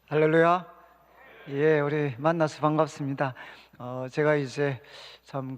할렐루야. 예, 우리 만나서 반갑습니다. 제가 이제 참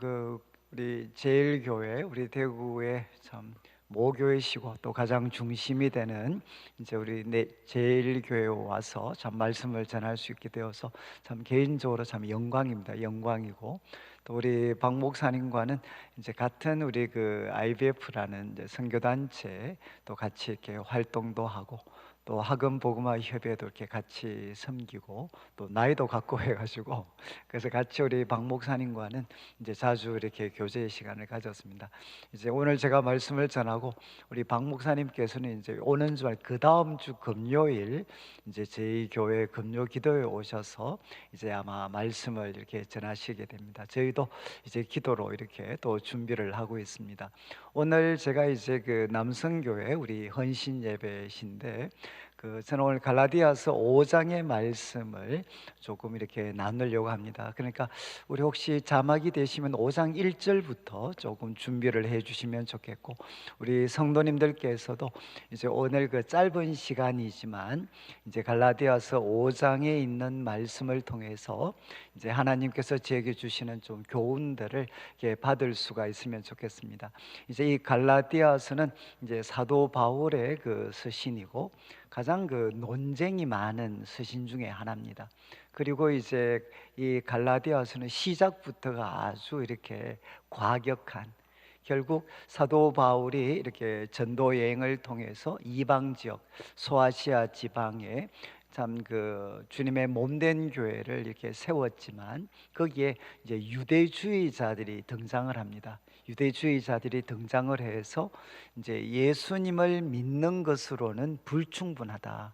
우리 제일교회, 우리 대구의 참 모교이시고 또 가장 중심이 되는 이제 우리 제일교회에 와서 참 말씀을 전할 수 있게 되어서 참 개인적으로 참 영광입니다. 영광이고, 또 우리 박 목사님과는 이제 같은 우리 IBF라는 이제 선교단체 또 같이 이렇게 활동도 하고, 또 학원 복음화 협회도 이렇게 같이 섬기고, 또 나이도 같고 해가지고, 그래서 같이 우리 박 목사님과는 이제 자주 이렇게 교제의 시간을 가졌습니다. 이제 오늘 제가 말씀을 전하고, 우리 박 목사님께서는 이제 오는 주말 그 다음 주 금요일 이제 저희 교회 금요 기도에 오셔서 이제 아마 말씀을 이렇게 전하시게 됩니다. 저희도 이제 기도로 이렇게 또 준비를 하고 있습니다. 오늘 제가 이제 남성교회 우리 헌신 예배신데, 저는 오늘 갈라디아서 5장의 말씀을 조금 이렇게 나누려고 합니다. 그러니까 우리 혹시 자막이 되시면 5장 1절부터 조금 준비를 해 주시면 좋겠고, 우리 성도님들께서도 이제 오늘 짧은 시간이지만 이제 갈라디아서 5장에 있는 말씀을 통해서 이제 하나님께서 제게 주시는 좀 교훈들을 이렇게 받을 수가 있으면 좋겠습니다. 이제 이 갈라디아서는 이제 사도 바울의 서신이고, 가장 논쟁이 많은 서신 중에 하나입니다. 그리고 이제 이 갈라디아서는 시작부터가 아주 이렇게 과격한, 결국 사도 바울이 이렇게 전도 여행을 통해서 이방 지역 소아시아 지방에 참 주님의 몸된 교회를 이렇게 세웠지만, 거기에 이제 유대주의자들이 등장을 합니다. 유대주의자들이 등장을 해서 이제 예수님을 믿는 것으로는 불충분하다.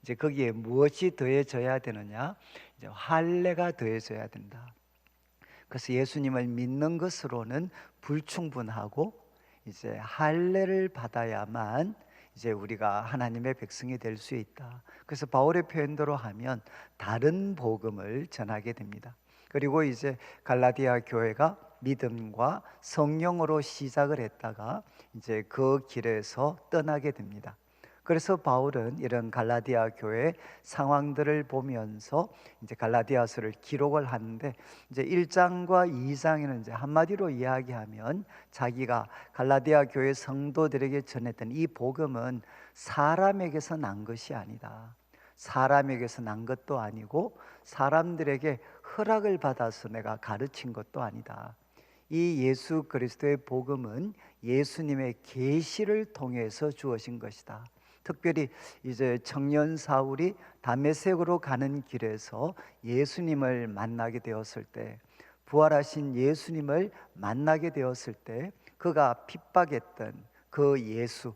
이제 거기에 무엇이 더해져야 되느냐? 이제 할례가 더해져야 된다. 그래서 예수님을 믿는 것으로는 불충분하고, 이제 할례를 받아야만 이제 우리가 하나님의 백성이 될 수 있다. 그래서 바울의 표현대로 하면 다른 복음을 전하게 됩니다. 그리고 이제 갈라디아 교회가 믿음과 성령으로 시작을 했다가 이제 그 길에서 떠나게 됩니다. 그래서 바울은 이런 갈라디아 교회 상황들을 보면서 이제 갈라디아서를 기록을 하는데, 이제 1장과 2장에는 이제 한마디로 이야기하면 자기가 갈라디아 교회 성도들에게 전했던 이 복음은 사람에게서 난 것이 아니다. 사람에게서 난 것도 아니고 사람들에게 허락을 받아서 내가 가르친 것도 아니다. 이 예수 그리스도의 복음은 예수님의 계시를 통해서 주어진 것이다. 특별히 이제 청년 사울이 다메섹으로 가는 길에서 예수님을 만나게 되었을 때, 부활하신 예수님을 만나게 되었을 때, 그가 핍박했던 그 예수,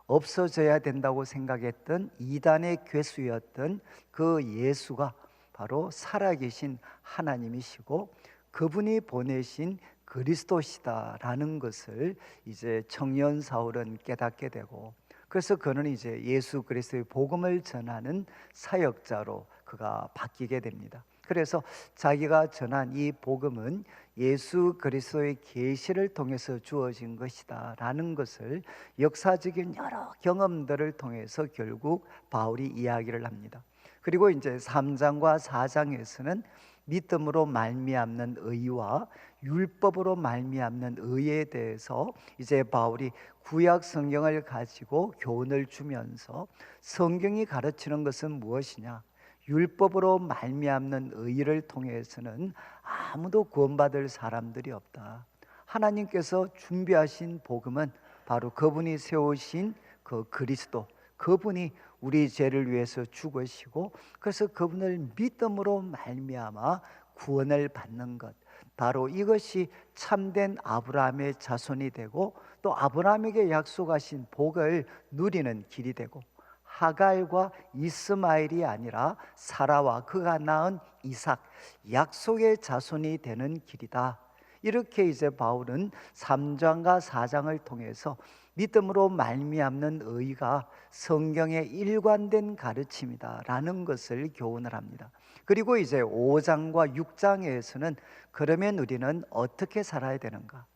없어져야 된다고 생각했던 이단의 괴수였던 그 예수가 바로 살아계신 하나님이시고 그분이 보내신 그리스도시다라는 것을 이제 청년 사울은 깨닫게 되고, 그래서 그는 이제 예수 그리스도의 복음을 전하는 사역자로 그가 바뀌게 됩니다. 그래서 자기가 전한 이 복음은 예수 그리스도의 계시를 통해서 주어진 것이다 라는 것을 역사적인 여러 경험들을 통해서 결국 바울이 이야기를 합니다. 그리고 이제 3장과 4장에서는 믿음으로 말미암는 의와 율법으로 말미암는 의에 대해서 이제 바울이 구약 성경을 가지고 교훈을 주면서, 성경이 가르치는 것은 무엇이냐? 율법으로 말미암는 의를 통해서는 아무도 구원받을 사람들이 없다. 하나님께서 준비하신 복음은 바로 그분이 세우신 그 그리스도, 그분이 우리 죄를 위해서 죽으시고, 그래서 그분을 믿음으로 말미암아 구원을 받는 것, 바로 이것이 참된 아브라함의 자손이 되고, 또 아브라함에게 약속하신 복을 누리는 길이 되고, 하갈과 이스마엘이 아니라 사라와 그가 낳은 이삭, 약속의 자손이 되는 길이다. 이렇게 이제 바울은 3장과 4장을 통해서 믿음으로 말미암는 의가 성경의 일관된 가르침이다 라는 것을 교훈을 합니다. 그리고 이제 5장과 6장에서는 그러면 우리는 어떻게 살아야 되는가?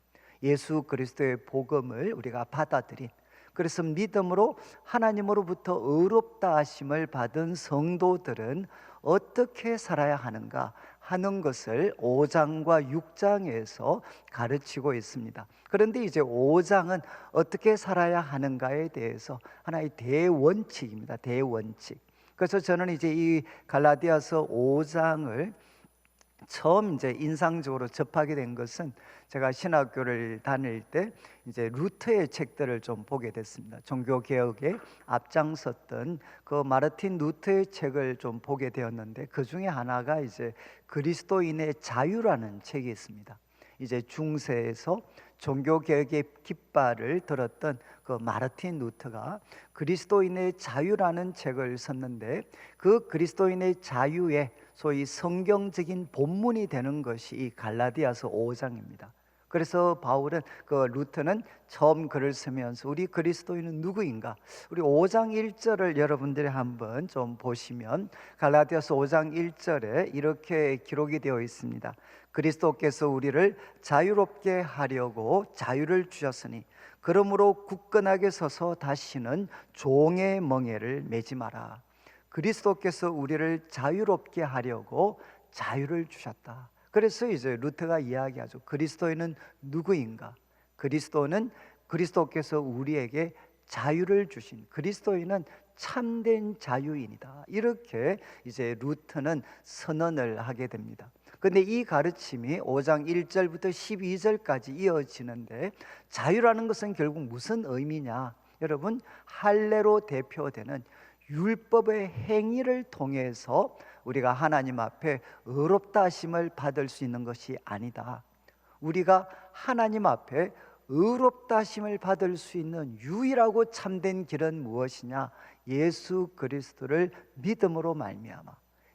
예수 그리스도의 복음을 우리가 받아들인, 그래서 믿음으로 하나님으로부터 의롭다 하심을 받은 성도들은 어떻게 살아야 하는가 하는 것을 5장과 6장에서 가르치고 있습니다. 그런데 이제 5장은 어떻게 살아야 하는가에 대해서 하나의 대원칙입니다. 대원칙. 그래서 저는 이제 이 갈라디아서 5장을 처음 이제 인상적으로 접하게 된 것은 제가 신학교를 다닐 때 이제 루터의 책들을 좀 보게 됐습니다. 종교 개혁에 앞장섰던 그 마르틴 루터의 책을 좀 보게 되었는데, 그 중에 하나가 이제 그리스도인의 자유라는 책이 있습니다. 이제 중세에서 종교 개혁의 깃발을 들었던 그 마르틴 루터가 그리스도인의 자유라는 책을 썼는데, 그 그리스도인의 자유에 소위 성경적인 본문이 되는 것이 이 갈라디아서 5장입니다. 그래서 바울은 루터는 처음 글을 쓰면서 우리 그리스도인은 누구인가? 우리 5장 1절을 여러분들이 한번 좀 보시면 갈라디아서 5장 1절에 이렇게 기록이 되어 있습니다. 그리스도께서 우리를 자유롭게 하려고 자유를 주셨으니 그러므로 굳건하게 서서 다시는 종의 멍에를 매지 마라. 그리스도께서 우리를 자유롭게 하려고 자유를 주셨다. 그래서 이제 루터가 이야기하죠. 그리스도인은 누구인가? 그리스도는 그리스도께서 우리에게 자유를 주신, 그리스도인은 참된 자유인이다. 이렇게 이제 루터는 선언을 하게 됩니다. 근데 이 가르침이 5장 1절부터 12절까지 이어지는데, 자유라는 것은 결국 무슨 의미냐? 여러분, 할례로 대표되는 율법의 행위를 통해서 우리가 하나님 앞에 의롭다 하심을 받을 수 있는 것이 아니다. 우리가 하나님 앞에 의롭다 하심을 받을 수 있는 유일하고 참된 길은 무엇이냐? 예수 그리스도를 믿음으로 말미암아,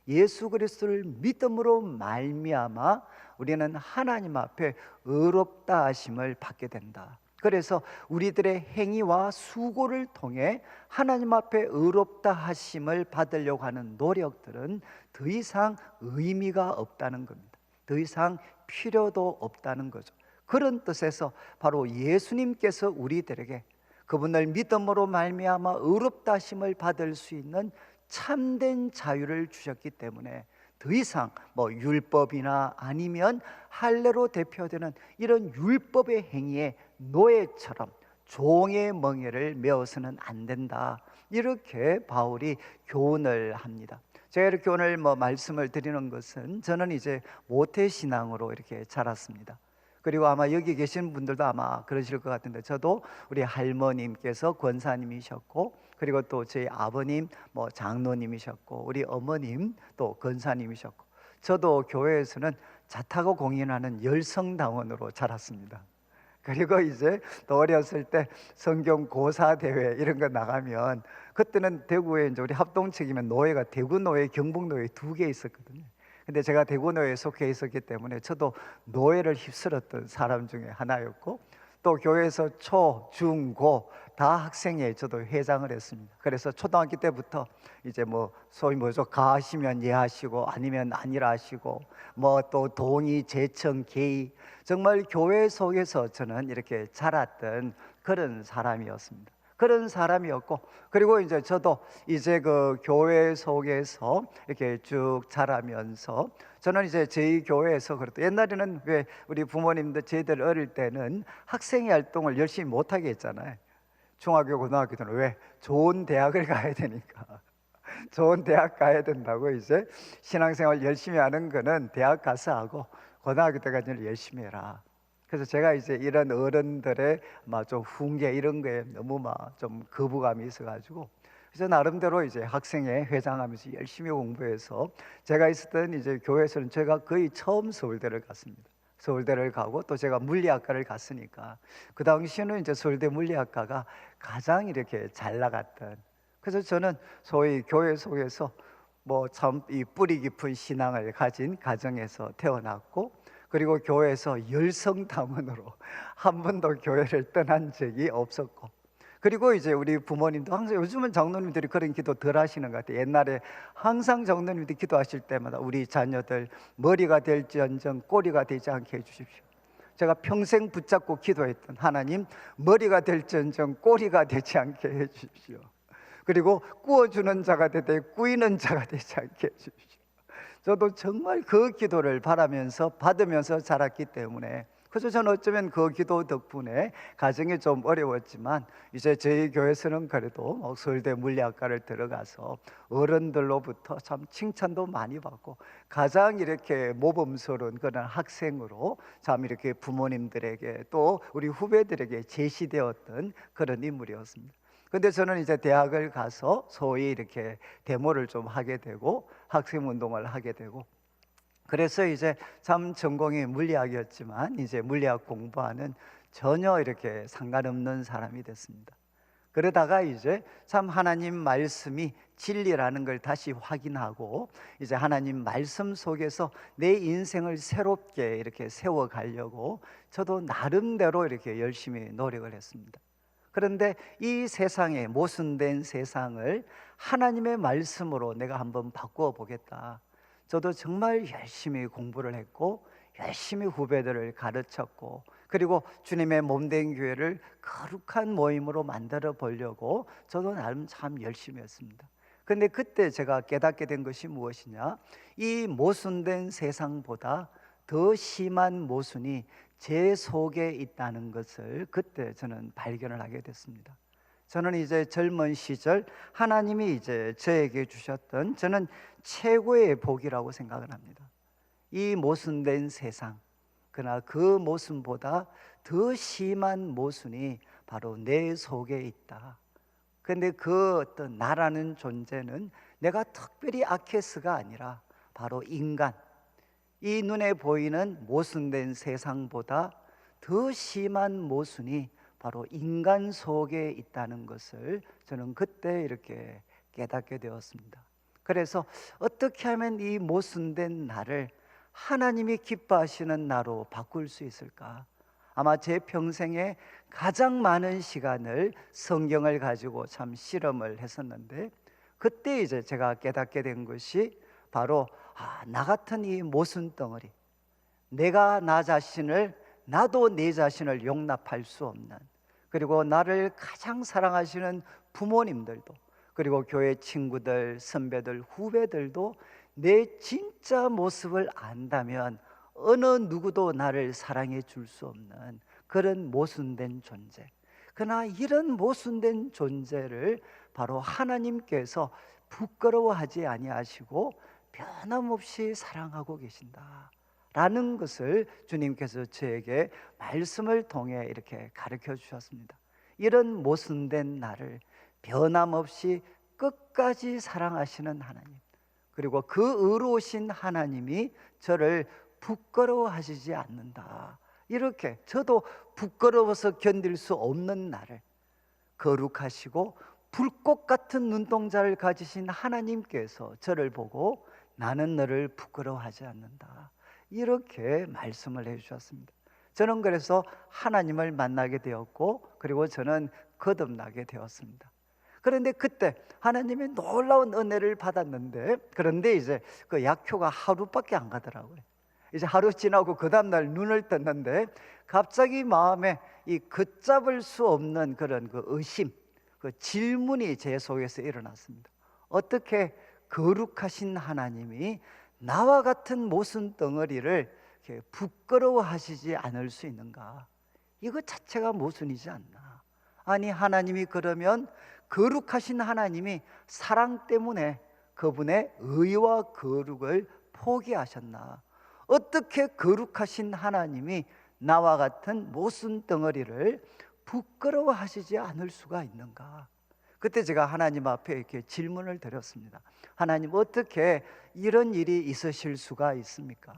예수 그리스도를 믿음으로 말미암아 우리는 하나님 앞에 의롭다 하심을 받게 된다. 그래서 우리들의 행위와 수고를 통해 하나님 앞에 의롭다 하심을 받으려고 하는 노력들은 더 이상 의미가 없다는 겁니다. 더 이상 필요도 없다는 거죠. 그런 뜻에서 바로 예수님께서 우리들에게 그분을 믿음으로 말미암아 의롭다 하심을 받을 수 있는 참된 자유를 주셨기 때문에 더 이상 율법이나 아니면 할례로 대표되는 이런 율법의 행위에 노예처럼 종의 멍에를 메어서는 안 된다. 이렇게 바울이 교훈을 합니다. 제가 이렇게 오늘 말씀을 드리는 것은, 저는 이제 모태신앙으로 이렇게 자랐습니다. 그리고 아마 여기 계신 분들도 아마 그러실 것 같은데, 저도 우리 할머님께서 권사님이셨고, 그리고 또 저희 아버님 장로님이셨고, 우리 어머님 또 권사님이셨고, 저도 교회에서는 자타고 공인하는 열성당원으로 자랐습니다. 그리고 이제 또 어렸을 때 성경 고사 대회 이런 거 나가면, 그때는 대구에 이제 우리 합동측이면 노예가 대구 노예, 경북 노예 두 개 있었거든요. 근데 제가 대구 노예에 속해 있었기 때문에 저도 노예를 휩쓸었던 사람 중에 하나였고, 또 교회에서 초, 중, 고 다 학생회 저도 회장을 했습니다. 그래서 초등학교 때부터 이제 소위 가하시면 예하시고 아니면 아니라 하시고, 또 동의, 제청, 계의, 정말 교회 속에서 저는 이렇게 자랐던 그런 사람이었습니다. 그런 사람이었고, 그리고 이제 저도 이제 그 교회 속에서 이렇게 쭉 자라면서, 저는 이제 저희 교회에서 그래도 옛날에는 왜 우리 부모님들 저희들 어릴 때는 학생회 활동을 열심히 못하게 했잖아요. 중학교 고등학교 때는 왜? 좋은 대학을 가야 되니까 좋은 대학 가야 된다고 이제 신앙생활 열심히 하는 거는 대학 가서 하고 고등학교 때까지는 열심히 해라. 그래서 제가 이제 이런 어른들의 좀 훈계 이런 거에 너무 좀 거부감이 있어가지고, 그래서 나름대로 이제 학생회 회장하면서 열심히 공부해서, 제가 있었던 이제 교회에서는 제가 거의 처음 서울대를 갔습니다. 서울대를 가고, 또 제가 물리학과를 갔으니까 그 당시에는 이제 서울대 물리학과가 가장 이렇게 잘 나갔던, 그래서 저는 소위 교회 속에서 참 이 뿌리 깊은 신앙을 가진 가정에서 태어났고, 그리고 교회에서 열성당원으로 한 번도 교회를 떠난 적이 없었고, 그리고 이제 우리 부모님도 항상, 요즘은 장로님들이 그런 기도 덜 하시는 것 같아요. 옛날에 항상 장로님들이 기도하실 때마다 우리 자녀들 머리가 될지언정 꼬리가 되지 않게 해주십시오. 제가 평생 붙잡고 기도했던 하나님, 머리가 될지언정 꼬리가 되지 않게 해주십시오. 그리고 구워주는 자가 되되 꾸이는 자가 되지 않게 해주십시오. 저도 정말 그 기도를 바라면서 받으면서 자랐기 때문에, 그래서 저는 어쩌면 그 기도 덕분에 가정이 좀 어려웠지만 이제 저희 교회에서는 그래도 서울대 물리학과를 들어가서 어른들로부터 참 칭찬도 많이 받고, 가장 이렇게 모범스러운 그런 학생으로 참 이렇게 부모님들에게 또 우리 후배들에게 제시되었던 그런 인물이었습니다. 근데 저는 이제 대학을 가서 소위 이렇게 데모를 좀 하게 되고 학생 운동을 하게 되고, 그래서 이제 참 전공이 물리학이었지만 이제 물리학 공부하는 전혀 이렇게 상관없는 사람이 됐습니다. 그러다가 이제 참 하나님 말씀이 진리라는 걸 다시 확인하고, 이제 하나님 말씀 속에서 내 인생을 새롭게 이렇게 세워가려고 저도 나름대로 이렇게 열심히 노력을 했습니다. 그런데 이 세상에, 모순된 세상을 하나님의 말씀으로 내가 한번 바꾸어 보겠다. 저도 정말 열심히 공부를 했고 열심히 후배들을 가르쳤고, 그리고 주님의 몸된 교회를 거룩한 모임으로 만들어 보려고 저도 나름 참 열심히 했습니다. 근데 그때 제가 깨닫게 된 것이 무엇이냐, 이 모순된 세상보다 더 심한 모순이 제 속에 있다는 것을 그때 저는 발견을 하게 됐습니다. 저는 이제 젊은 시절 하나님이 이제 저에게 주셨던, 저는 최고의 복이라고 생각을 합니다. 이 모순된 세상, 그러나 그 모순보다 더 심한 모순이 바로 내 속에 있다. 그런데 그 어떤 나라는 존재는 내가 특별히 아케스가 아니라 바로 인간, 이 눈에 보이는 모순된 세상보다 더 심한 모순이 바로 인간 속에 있다는 것을 저는 그때 이렇게 깨닫게 되었습니다. 그래서 어떻게 하면 이 모순된 나를 하나님이 기뻐하시는 나로 바꿀 수 있을까? 아마 제 평생에 가장 많은 시간을 성경을 가지고 참 실험을 했었는데, 그때 이제 제가 깨닫게 된 것이 바로 나 같은 이 모순 덩어리, 내가 나 자신을, 나도 내 자신을 용납할 수 없는, 그리고 나를 가장 사랑하시는 부모님들도, 그리고 교회 친구들, 선배들, 후배들도 내 진짜 모습을 안다면 어느 누구도 나를 사랑해 줄 수 없는 그런 모순된 존재. 그러나 이런 모순된 존재를 바로 하나님께서 부끄러워하지 아니하시고 변함없이 사랑하고 계신다 라는 것을 주님께서 저에게 말씀을 통해 이렇게 가르쳐 주셨습니다. 이런 모순된 나를 변함없이 끝까지 사랑하시는 하나님, 그리고 그 의로우신 하나님이 저를 부끄러워하시지 않는다, 이렇게 저도 부끄러워서 견딜 수 없는 나를 거룩하시고 불꽃 같은 눈동자를 가지신 하나님께서 저를 보고 나는 너를 부끄러워하지 않는다, 이렇게 말씀을 해주셨습니다. 저는 그래서 하나님을 만나게 되었고, 그리고 저는 거듭나게 되었습니다. 그런데 그때 하나님의 놀라운 은혜를 받았는데, 그런데 이제 그 약효가 하루밖에 안 가더라고요. 이제 하루 지나고 그 다음날 눈을 떴는데 갑자기 마음에 이 걷잡을 수 없는 그런 그 의심, 그 질문이 제 속에서 일어났습니다. 어떻게 거룩하신 하나님이 나와 같은 모순 덩어리를 이렇게 부끄러워하시지 않을 수 있는가? 이거 자체가 모순이지 않나? 아니, 하나님이 그러면 거룩하신 하나님이 사랑 때문에 그분의 의와 거룩을 포기하셨나? 어떻게 거룩하신 하나님이 나와 같은 모순 덩어리를 부끄러워하시지 않을 수가 있는가? 그때 제가 하나님 앞에 이렇게 질문을 드렸습니다. 하나님, 어떻게 이런 일이 있으실 수가 있습니까?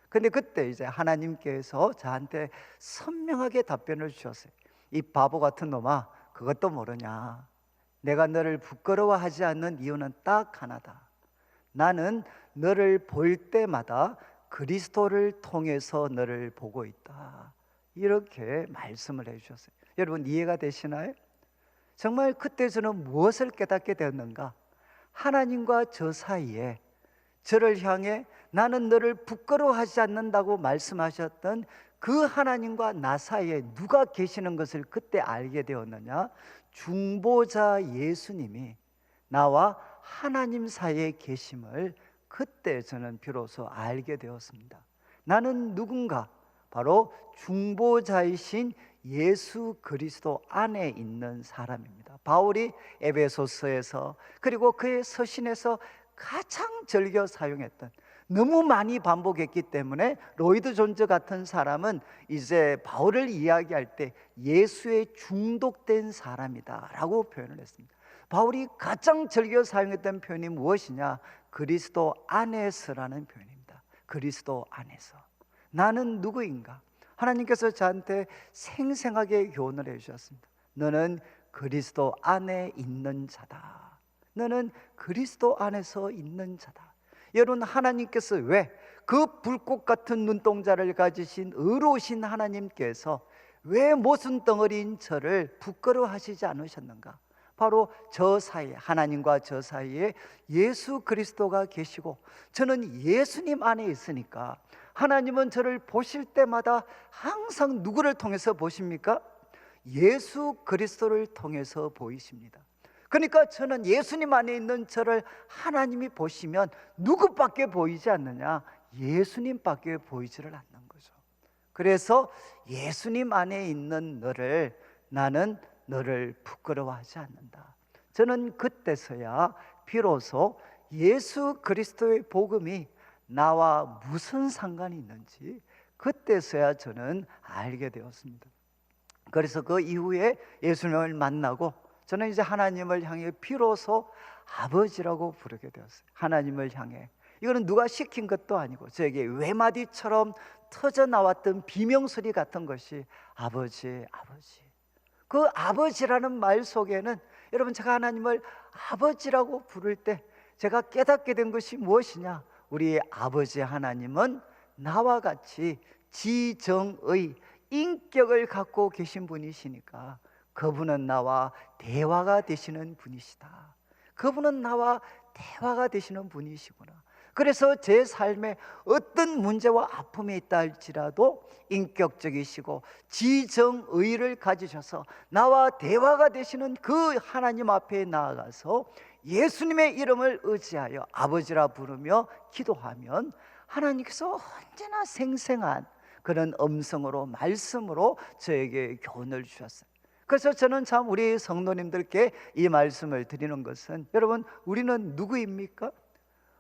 근데 그때 이제 하나님께서 저한테 선명하게 답변을 주셨어요. 이 바보 같은 놈아, 그것도 모르냐? 내가 너를 부끄러워하지 않는 이유는 딱 하나다. 나는 너를 볼 때마다 그리스도를 통해서 너를 보고 있다, 이렇게 말씀을 해주셨어요. 여러분, 이해가 되시나요? 정말 그때 저는 무엇을 깨닫게 되었는가? 하나님과 저 사이에 저를 향해 나는 너를 부끄러워하지 않는다고 말씀하셨던 그 하나님과 나 사이에 누가 계시는 것을 그때 알게 되었느냐? 중보자 예수님이 나와 하나님 사이에 계심을 그때 저는 비로소 알게 되었습니다. 나는 누군가? 바로 중보자이신 예수 그리스도 안에 있는 사람입니다. 바울이 에베소서에서 그리고 그의 서신에서 가장 즐겨 사용했던, 너무 많이 반복했기 때문에 로이드 존즈 같은 사람은 이제 바울을 이야기할 때 예수에 중독된 사람이다 라고 표현을 했습니다. 바울이 가장 즐겨 사용했던 표현이 무엇이냐? 그리스도 안에서라는 표현입니다. 그리스도 안에서. 나는 누구인가? 하나님께서 저한테 생생하게 교훈을 해주셨습니다. 너는 그리스도 안에 있는 자다. 너는 그리스도 안에서 있는 자다. 여러분, 하나님께서 왜 그 불꽃 같은 눈동자를 가지신 의로우신 하나님께서 왜 모순 덩어리인 저를 부끄러워하시지 않으셨는가? 바로 저 사이에, 하나님과 저 사이에 예수 그리스도가 계시고 저는 예수님 안에 있으니까 하나님은 저를 보실 때마다 항상 누구를 통해서 보십니까? 예수 그리스도를 통해서 보이십니다. 그러니까 저는 예수님 안에 있는 저를 하나님이 보시면 누구밖에 보이지 않느냐? 예수님밖에 보이지를 않는 거죠. 그래서 예수님 안에 있는 너를, 나는 너를 부끄러워하지 않는다. 저는 그때서야 비로소 예수 그리스도의 복음이 나와 무슨 상관이 있는지 그때서야 저는 알게 되었습니다. 그래서 그 이후에 예수님을 만나고 저는 이제 하나님을 향해 비로소 아버지라고 부르게 되었어요. 하나님을 향해. 이거는 누가 시킨 것도 아니고 저에게 외마디처럼 터져 나왔던 비명소리 같은 것이 아버지, 아버지. 그 아버지라는 말 속에는 여러분, 제가 하나님을 아버지라고 부를 때 제가 깨닫게 된 것이 무엇이냐? 우리 아버지 하나님은 나와 같이 지정의 인격을 갖고 계신 분이시니까 그분은 나와 대화가 되시는 분이시다. 그분은 나와 대화가 되시는 분이시구나. 그래서 제 삶에 어떤 문제와 아픔이 있다 할지라도 인격적이시고 지정의를 가지셔서 나와 대화가 되시는 그 하나님 앞에 나아가서 예수님의 이름을 의지하여 아버지라 부르며 기도하면 하나님께서 언제나 생생한 그런 음성으로, 말씀으로 저에게 교훈을 주셨어요. 그래서 저는 참 우리 성도님들께 이 말씀을 드리는 것은, 여러분, 우리는 누구입니까?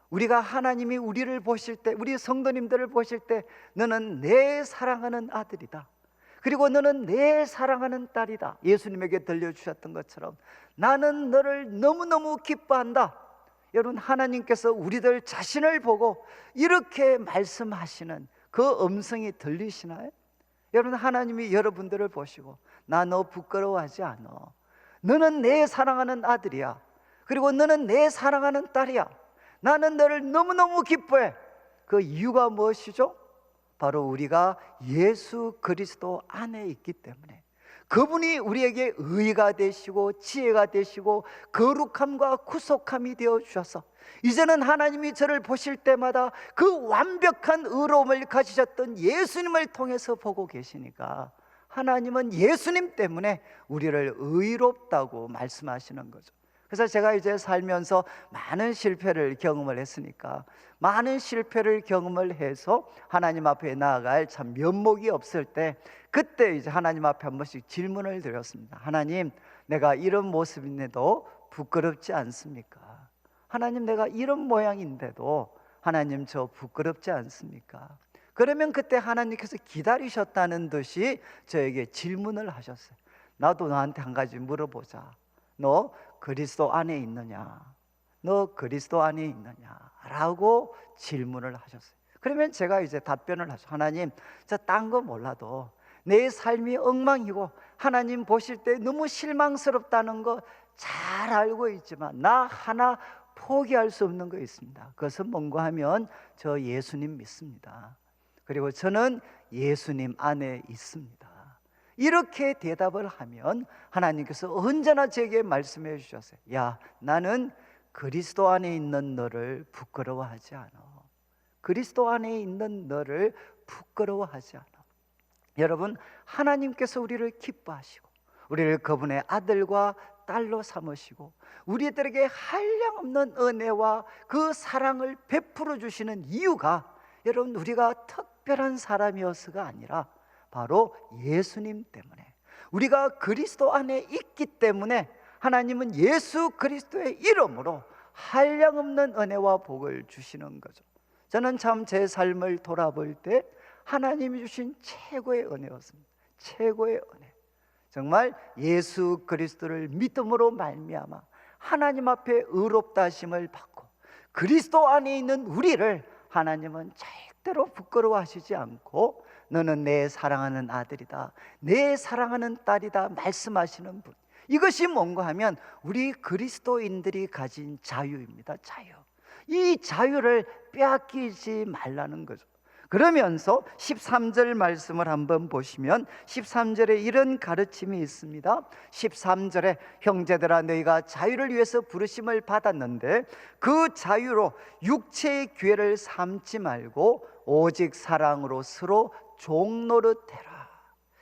우리가 하나님이 우리를 보실 때, 우리 성도님들을 보실 때 너는 내 사랑하는 아들이다, 그리고 너는 내 사랑하는 딸이다, 예수님에게 들려주셨던 것처럼 나는 너를 너무너무 기뻐한다. 여러분, 하나님께서 우리들 자신을 보고 이렇게 말씀하시는 그 음성이 들리시나요? 여러분, 하나님이 여러분들을 보시고 나 너 부끄러워하지 않아, 너는 내 사랑하는 아들이야, 그리고 너는 내 사랑하는 딸이야, 나는 너를 너무너무 기뻐해. 그 이유가 무엇이죠? 바로 우리가 예수 그리스도 안에 있기 때문에 그분이 우리에게 의가 되시고 지혜가 되시고 거룩함과 구속함이 되어 주셔서 이제는 하나님이 저를 보실 때마다 그 완벽한 의로움을 가지셨던 예수님을 통해서 보고 계시니까 하나님은 예수님 때문에 우리를 의롭다고 말씀하시는 거죠. 그래서 제가 이제 살면서 많은 실패를 경험을 했으니까, 많은 실패를 경험을 해서 하나님 앞에 나아갈 참 면목이 없을 때, 그때 이제 하나님 앞에 한 번씩 질문을 드렸습니다. 하나님, 내가 이런 모습인데도 부끄럽지 않습니까? 하나님, 내가 이런 모양인데도 하나님 저 부끄럽지 않습니까? 그러면 그때 하나님께서 기다리셨다는 듯이 저에게 질문을 하셨어요. 나도 너한테 한 가지 물어보자. 너 그리스도 안에 있느냐? 너 그리스도 안에 있느냐? 라고 질문을 하셨어요. 그러면 제가 이제 답변을 하죠. 하나님, 저 딴 거 몰라도 내 삶이 엉망이고 하나님 보실 때 너무 실망스럽다는 거 잘 알고 있지만 나 하나 포기할 수 없는 거 있습니다. 그것은 뭔가 하면 저 예수님 믿습니다. 그리고 저는 예수님 안에 있습니다. 이렇게 대답을 하면 하나님께서 언제나 제게 말씀해 주셨어요. 야, 나는 그리스도 안에 있는 너를 부끄러워하지 않아. 그리스도 안에 있는 너를 부끄러워하지 않아. 여러분, 하나님께서 우리를 기뻐하시고 우리를 그분의 아들과 딸로 삼으시고 우리들에게 한량없는 은혜와 그 사랑을 베풀어 주시는 이유가, 여러분, 우리가 특별한 사람이어서가 아니라 바로 예수님 때문에, 우리가 그리스도 안에 있기 때문에 하나님은 예수 그리스도의 이름으로 한량없는 은혜와 복을 주시는 거죠. 저는 참 제 삶을 돌아볼 때 하나님이 주신 최고의 은혜였습니다. 최고의 은혜. 정말 예수 그리스도를 믿음으로 말미암아 하나님 앞에 의롭다 하심을 받고 그리스도 안에 있는 우리를 하나님은 절대로 부끄러워하시지 않고 너는 내 사랑하는 아들이다, 내 사랑하는 딸이다 말씀하시는 분. 이것이 뭔가 하면 우리 그리스도인들이 가진 자유입니다. 자유. 이 자유를 빼앗기지 말라는 거죠. 그러면서 13절 말씀을 한번 보시면 13절에 이런 가르침이 있습니다. 13절에 형제들아 너희가 자유를 위해서 부르심을 받았는데 그 자유로 육체의 기회를 삼지 말고 오직 사랑으로 서로 종노릇해라.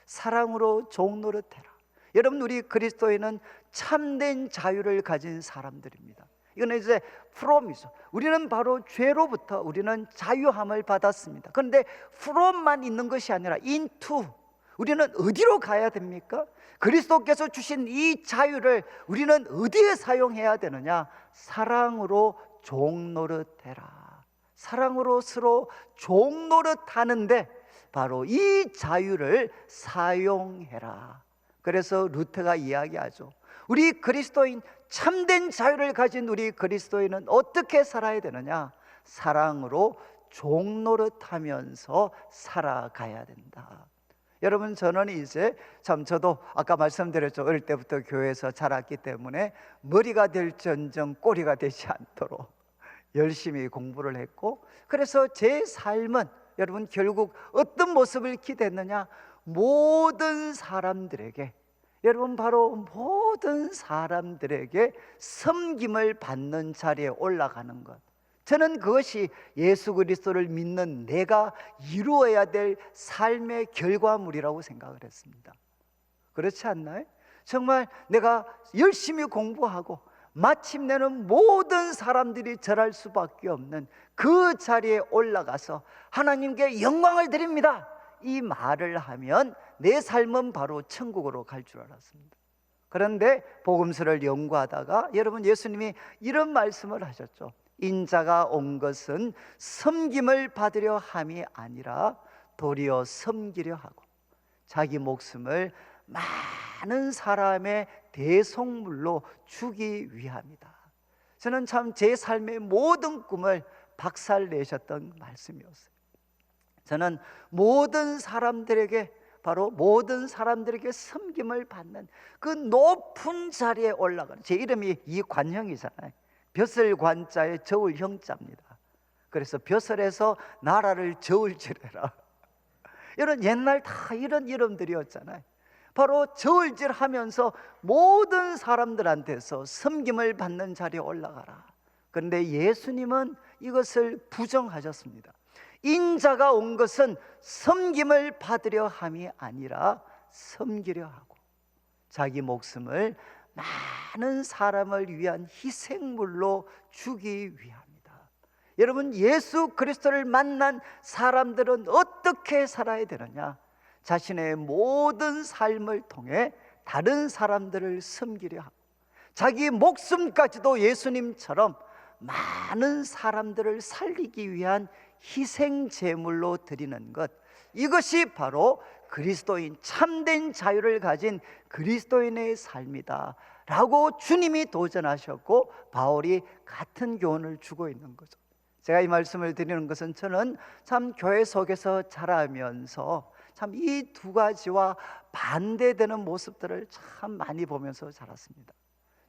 사랑으로 종노릇해라. 여러분, 우리 그리스도인은 참된 자유를 가진 사람들입니다. 이거는 이제 프롬이죠. 우리는 바로 죄로부터 우리는 자유함을 받았습니다. 그런데 프롬만 있는 것이 아니라 인투, 우리는 어디로 가야 됩니까? 그리스도께서 주신 이 자유를 우리는 어디에 사용해야 되느냐? 사랑으로 종노릇해라. 사랑으로 서로 종노릇하는데 바로 이 자유를 사용해라. 그래서 루터가 이야기하죠. 우리 그리스도인, 참된 자유를 가진 우리 그리스도인은 어떻게 살아야 되느냐? 사랑으로 종노릇하면서 살아가야 된다. 여러분, 저는 이제 저도 아까 말씀드렸죠. 어릴 때부터 교회에서 자랐기 때문에 머리가 될지언정 꼬리가 되지 않도록 열심히 공부를 했고, 그래서 제 삶은 여러분 결국 어떤 모습을 기대했느냐? 모든 사람들에게, 여러분 바로 모든 사람들에게 섬김을 받는 자리에 올라가는 것, 저는 그것이 예수 그리스도를 믿는 내가 이루어야 될 삶의 결과물이라고 생각을 했습니다. 그렇지 않나요? 정말 내가 열심히 공부하고 마침내는 모든 사람들이 절할 수밖에 없는 그 자리에 올라가서 하나님께 영광을 드립니다, 이 말을 하면 내 삶은 바로 천국으로 갈 줄 알았습니다. 그런데 복음서를 연구하다가 여러분, 예수님이 이런 말씀을 하셨죠. 인자가 온 것은 섬김을 받으려 함이 아니라 도리어 섬기려 하고 자기 목숨을 많은 사람의 대속물로 주기 위함이다. 저는 참 제 삶의 모든 꿈을 박살내셨던 말씀이었어요. 저는 모든 사람들에게, 바로 모든 사람들에게 섬김을 받는 그 높은 자리에 올라가는, 제 이름이 이관형이잖아요. 벼슬관자의 저울형자입니다. 그래서 벼슬에서 나라를 저울질해라, 이런 옛날 다 이런 이름들이었잖아요. 바로 저울질하면서 모든 사람들한테서 섬김을 받는 자리에 올라가라. 그런데 예수님은 이것을 부정하셨습니다. 인자가 온 것은 섬김을 받으려 함이 아니라 섬기려 하고 자기 목숨을 많은 사람을 위한 희생물로 주기 위함이다. 여러분, 예수 그리스도를 만난 사람들은 어떻게 살아야 되느냐? 자신의 모든 삶을 통해 다른 사람들을 섬기려 하고 자기 목숨까지도 예수님처럼 많은 사람들을 살리기 위한 희생 제물로 드리는 것, 이것이 바로 그리스도인, 참된 자유를 가진 그리스도인의 삶이다 라고 주님이 도전하셨고 바울이 같은 교훈을 주고 있는 거죠. 제가 이 말씀을 드리는 것은 저는 참 교회 속에서 자라면서 참 이 두 가지와 반대되는 모습들을 참 많이 보면서 자랐습니다.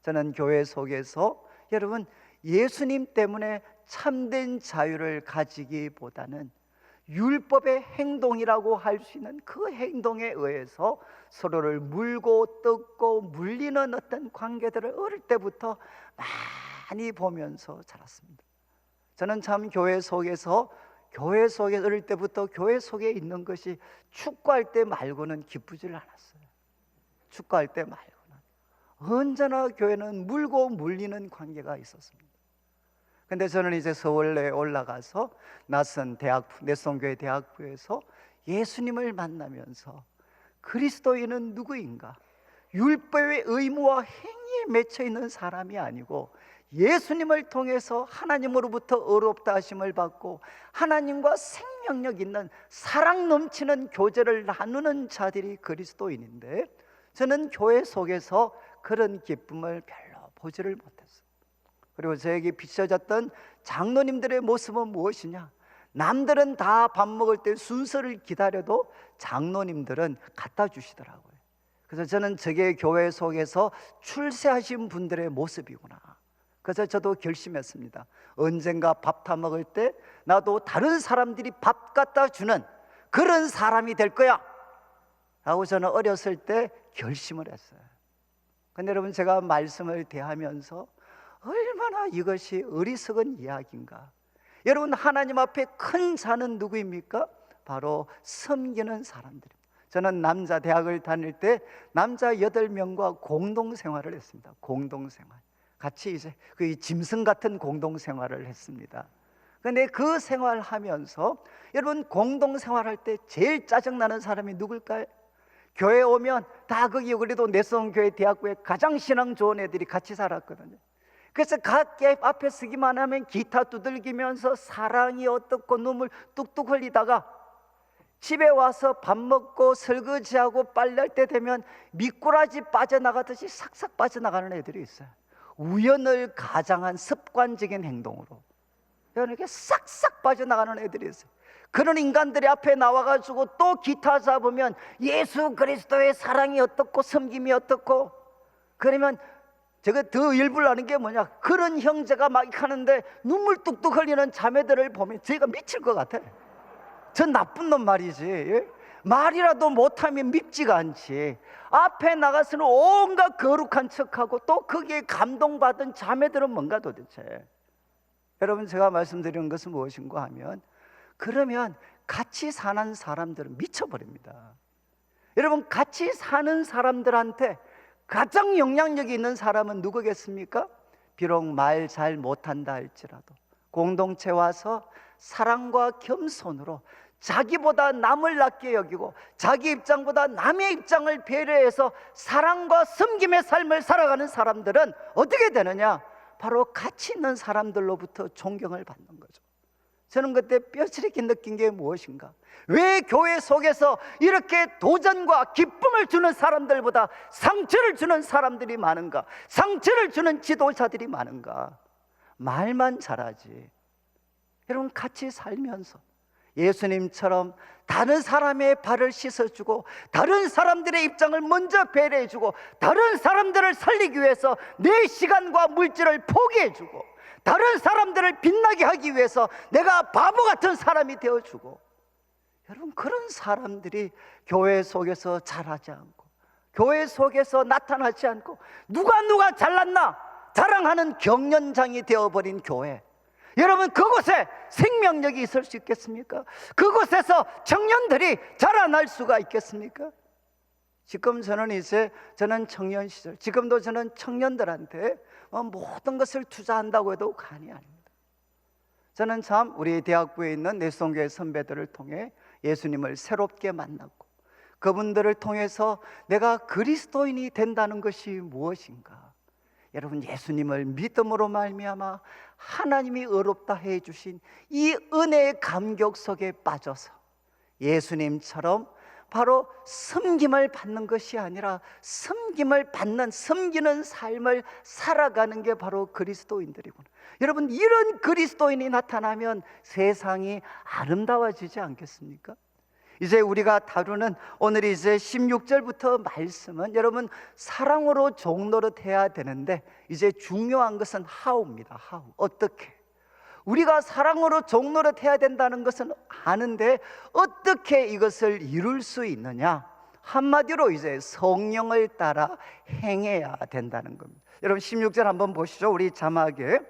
저는 교회 속에서 여러분 예수님 때문에 참된 자유를 가지기보다는 율법의 행동이라고 할 수 있는 그 행동에 의해서 서로를 물고 뜯고 물리는 어떤 관계들을 어릴 때부터 많이 보면서 자랐습니다. 저는 참 교회 속에서 어릴 때부터 교회 속에 있는 것이 축구할 때 말고는 기쁘지를 않았어요. 축구할 때 말고는 언제나 교회는 물고 물리는 관계가 있었습니다. 근데 저는 이제 서울에 올라가서 낯선 내성교회 대학부에서 예수님을 만나면서 그리스도인은 누구인가? 율법의 의무와 행위에 맺혀 있는 사람이 아니고 예수님을 통해서 하나님으로부터 의롭다 하심을 받고 하나님과 생명력 있는 사랑 넘치는 교제를 나누는 자들이 그리스도인인데, 저는 교회 속에서 그런 기쁨을 별로 보지를 못했어요. 그리고 저에게 비춰졌던 장로님들의 모습은 무엇이냐? 남들은 다 밥 먹을 때 순서를 기다려도 장로님들은 갖다 주시더라고요. 그래서 저는 저게 교회 속에서 출세하신 분들의 모습이구나. 그래서 저도 결심했습니다. 언젠가 밥 타 먹을 때 나도 다른 사람들이 밥 갖다 주는 그런 사람이 될 거야 라고 저는 어렸을 때 결심을 했어요. 근데 여러분, 제가 말씀을 대하면서 얼마나 이것이 어리석은 이야기인가. 여러분, 하나님 앞에 큰 자는 누구입니까? 바로 섬기는 사람들입니다. 저는 남자 대학을 다닐 때 남자 8명과 공동생활을 했습니다. 공동생활. 같이 이제 그 짐승 같은 공동생활을 했습니다. 근데 그 생활하면서 여러분, 공동생활할 때 제일 짜증나는 사람이 누굴까요? 교회 오면 다 거기, 그래도 내성교회 대학교에 가장 신앙 좋은 애들이 같이 살았거든요. 그래서 각계 앞에 서기만 하면 기타 두들기면서 사랑이 어떻고 눈물 뚝뚝 흘리다가 집에 와서 밥 먹고 설거지하고 빨래할 때 되면 미꾸라지 빠져나가듯이 싹싹 빠져나가는 애들이 있어요. 우연을 가장한 습관적인 행동으로 이렇게 싹싹 빠져나가는 애들이 있어요. 그런 인간들이 앞에 나와가지고 또 기타 잡으면 예수 그리스도의 사랑이 어떻고 섬김이 어떻고, 그러면 제가 더 일불나는 게 뭐냐, 그런 형제가 막 하는데 눈물 뚝뚝 흘리는 자매들을 보면 제가 미칠 것 같아요. 전 나쁜 놈 말이지, 말이라도 못하면 밉지가 않지. 앞에 나가서는 온갖 거룩한 척하고 또 거기에 감동받은 자매들은 뭔가 도대체. 여러분, 제가 말씀드리는 것은 무엇인가 하면, 그러면 같이 사는 사람들은 미쳐버립니다. 여러분, 같이 사는 사람들한테 가장 영향력이 있는 사람은 누구겠습니까? 비록 말 잘 못한다 할지라도 공동체 와서 사랑과 겸손으로 자기보다 남을 낮게 여기고 자기 입장보다 남의 입장을 배려해서 사랑과 섬김의 삶을 살아가는 사람들은 어떻게 되느냐? 바로 가치 있는 사람들로부터 존경을 받는 거죠. 저는 그때 뼈저리게 느낀 게 무엇인가? 왜 교회 속에서 이렇게 도전과 기쁨을 주는 사람들보다 상처를 주는 사람들이 많은가? 상처를 주는 지도자들이 많은가? 말만 잘하지. 여러분, 같이 살면서 예수님처럼 다른 사람의 발을 씻어주고 다른 사람들의 입장을 먼저 배려해주고 다른 사람들을 살리기 위해서 내 시간과 물질을 포기해주고 다른 사람들을 빛나게 하기 위해서 내가 바보 같은 사람이 되어주고, 여러분, 그런 사람들이 교회 속에서 자라지 않고 교회 속에서 나타나지 않고 누가 잘났나 자랑하는 경연장이 되어버린 교회, 여러분, 그곳에 생명력이 있을 수 있겠습니까? 그곳에서 청년들이 자라날 수가 있겠습니까? 지금 저는 청년 시절, 지금도 저는 청년들한테 모든 것을 투자한다고 해도 과언이 아닙니다. 저는 참 우리 대학부에 있는 내성교회 선배들을 통해 예수님을 새롭게 만났고 그분들을 통해서 내가 그리스도인이 된다는 것이 무엇인가? 여러분, 예수님을 믿음으로 말미암아 하나님이 의롭다 해주신 이 은혜의 감격 속에 빠져서 예수님처럼 바로 섬김을 받는 것이 아니라 섬김을 받는, 섬기는 삶을 살아가는 게 바로 그리스도인들이구나. 여러분, 이런 그리스도인이 나타나면 세상이 아름다워지지 않겠습니까? 이제 우리가 다루는 오늘 이제 16절부터 말씀은 여러분 사랑으로 종노릇해야 되는데, 이제 중요한 것은 how입니다. how. 어떻게? 우리가 사랑으로 종노릇해야 된다는 것은 아는데 어떻게 이것을 이룰 수 있느냐? 한마디로 이제 성령을 따라 행해야 된다는 겁니다. 여러분 16절 한번 보시죠. 우리 자막에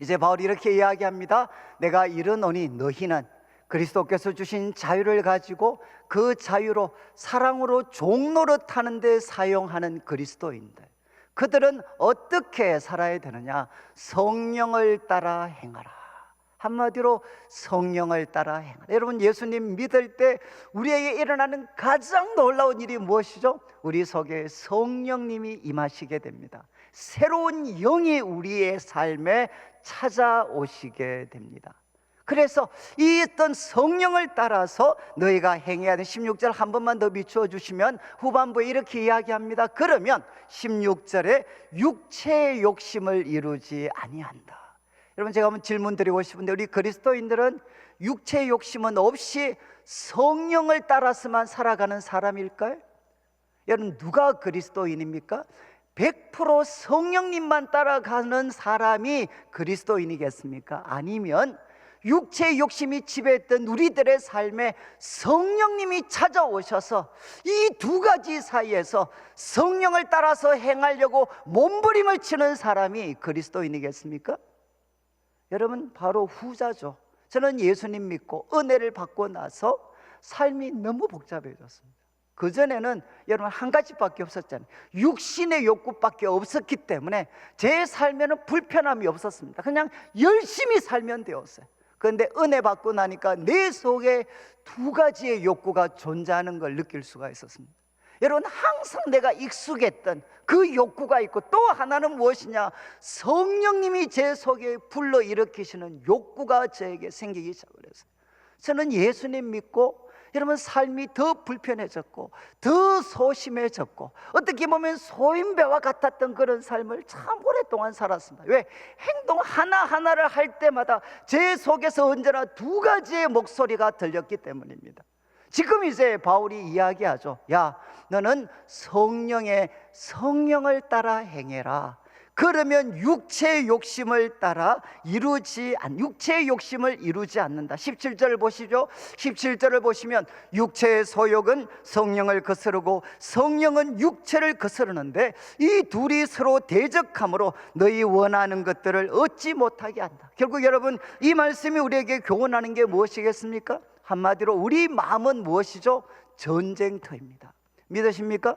이제 바울이 이렇게 이야기합니다. 내가 이르노니 너희는 그리스도께서 주신 자유를 가지고 그 자유로 사랑으로 종노릇하는 데 사용하는 그리스도인들, 그들은 어떻게 살아야 되느냐? 성령을 따라 행하라. 한마디로 성령을 따라 행하라. 여러분, 예수님 믿을 때 우리에게 일어나는 가장 놀라운 일이 무엇이죠? 우리 속에 성령님이 임하시게 됩니다. 새로운 영이 우리의 삶에 찾아오시게 됩니다. 그래서 이 어떤 성령을 따라서 너희가 행해야 하는 16절 한 번만 더 비추어 주시면 후반부에 이렇게 이야기합니다. 그러면 16절에 육체의 욕심을 이루지 아니한다. 여러분, 제가 한번 질문 드리고 싶은데, 우리 그리스도인들은 육체의 욕심은 없이 성령을 따라서만 살아가는 사람일까요? 여러분, 누가 그리스도인입니까? 100% 성령님만 따라가는 사람이 그리스도인이겠습니까? 아니면 육체의 욕심이 지배했던 우리들의 삶에 성령님이 찾아오셔서 이 두 가지 사이에서 성령을 따라서 행하려고 몸부림을 치는 사람이 그리스도인이겠습니까? 여러분, 바로 후자죠. 저는 예수님 믿고 은혜를 받고 나서 삶이 너무 복잡해졌습니다. 그전에는 여러분 한 가지밖에 없었잖아요. 육신의 욕구밖에 없었기 때문에 제 삶에는 불편함이 없었습니다. 그냥 열심히 살면 되었어요. 그런데 은혜 받고 나니까 내 속에 두 가지의 욕구가 존재하는 걸 느낄 수가 있었습니다. 여러분, 항상 내가 익숙했던 그 욕구가 있고, 또 하나는 무엇이냐? 성령님이 제 속에 불러일으키시는 욕구가 저에게 생기기 시작을 했어요. 저는 예수님 믿고 여러분 삶이 더 불편해졌고 더 소심해졌고, 어떻게 보면 소인배와 같았던 그런 삶을 참 오랫동안 살았습니다. 왜? 행동 하나하나를 할 때마다 제 속에서 언제나 두 가지의 목소리가 들렸기 때문입니다. 지금 이제 바울이 이야기하죠. 야, 너는 성령을 따라 행해라. 그러면 육체의 욕심을 이루지 않는다. 17절을 보시죠. 17절을 보시면 육체의 소욕은 성령을 거스르고 성령은 육체를 거스르는데 이 둘이 서로 대적함으로 너희 원하는 것들을 얻지 못하게 한다. 결국 여러분, 이 말씀이 우리에게 교훈하는 게 무엇이겠습니까? 한마디로 우리 마음은 무엇이죠? 전쟁터입니다. 믿으십니까?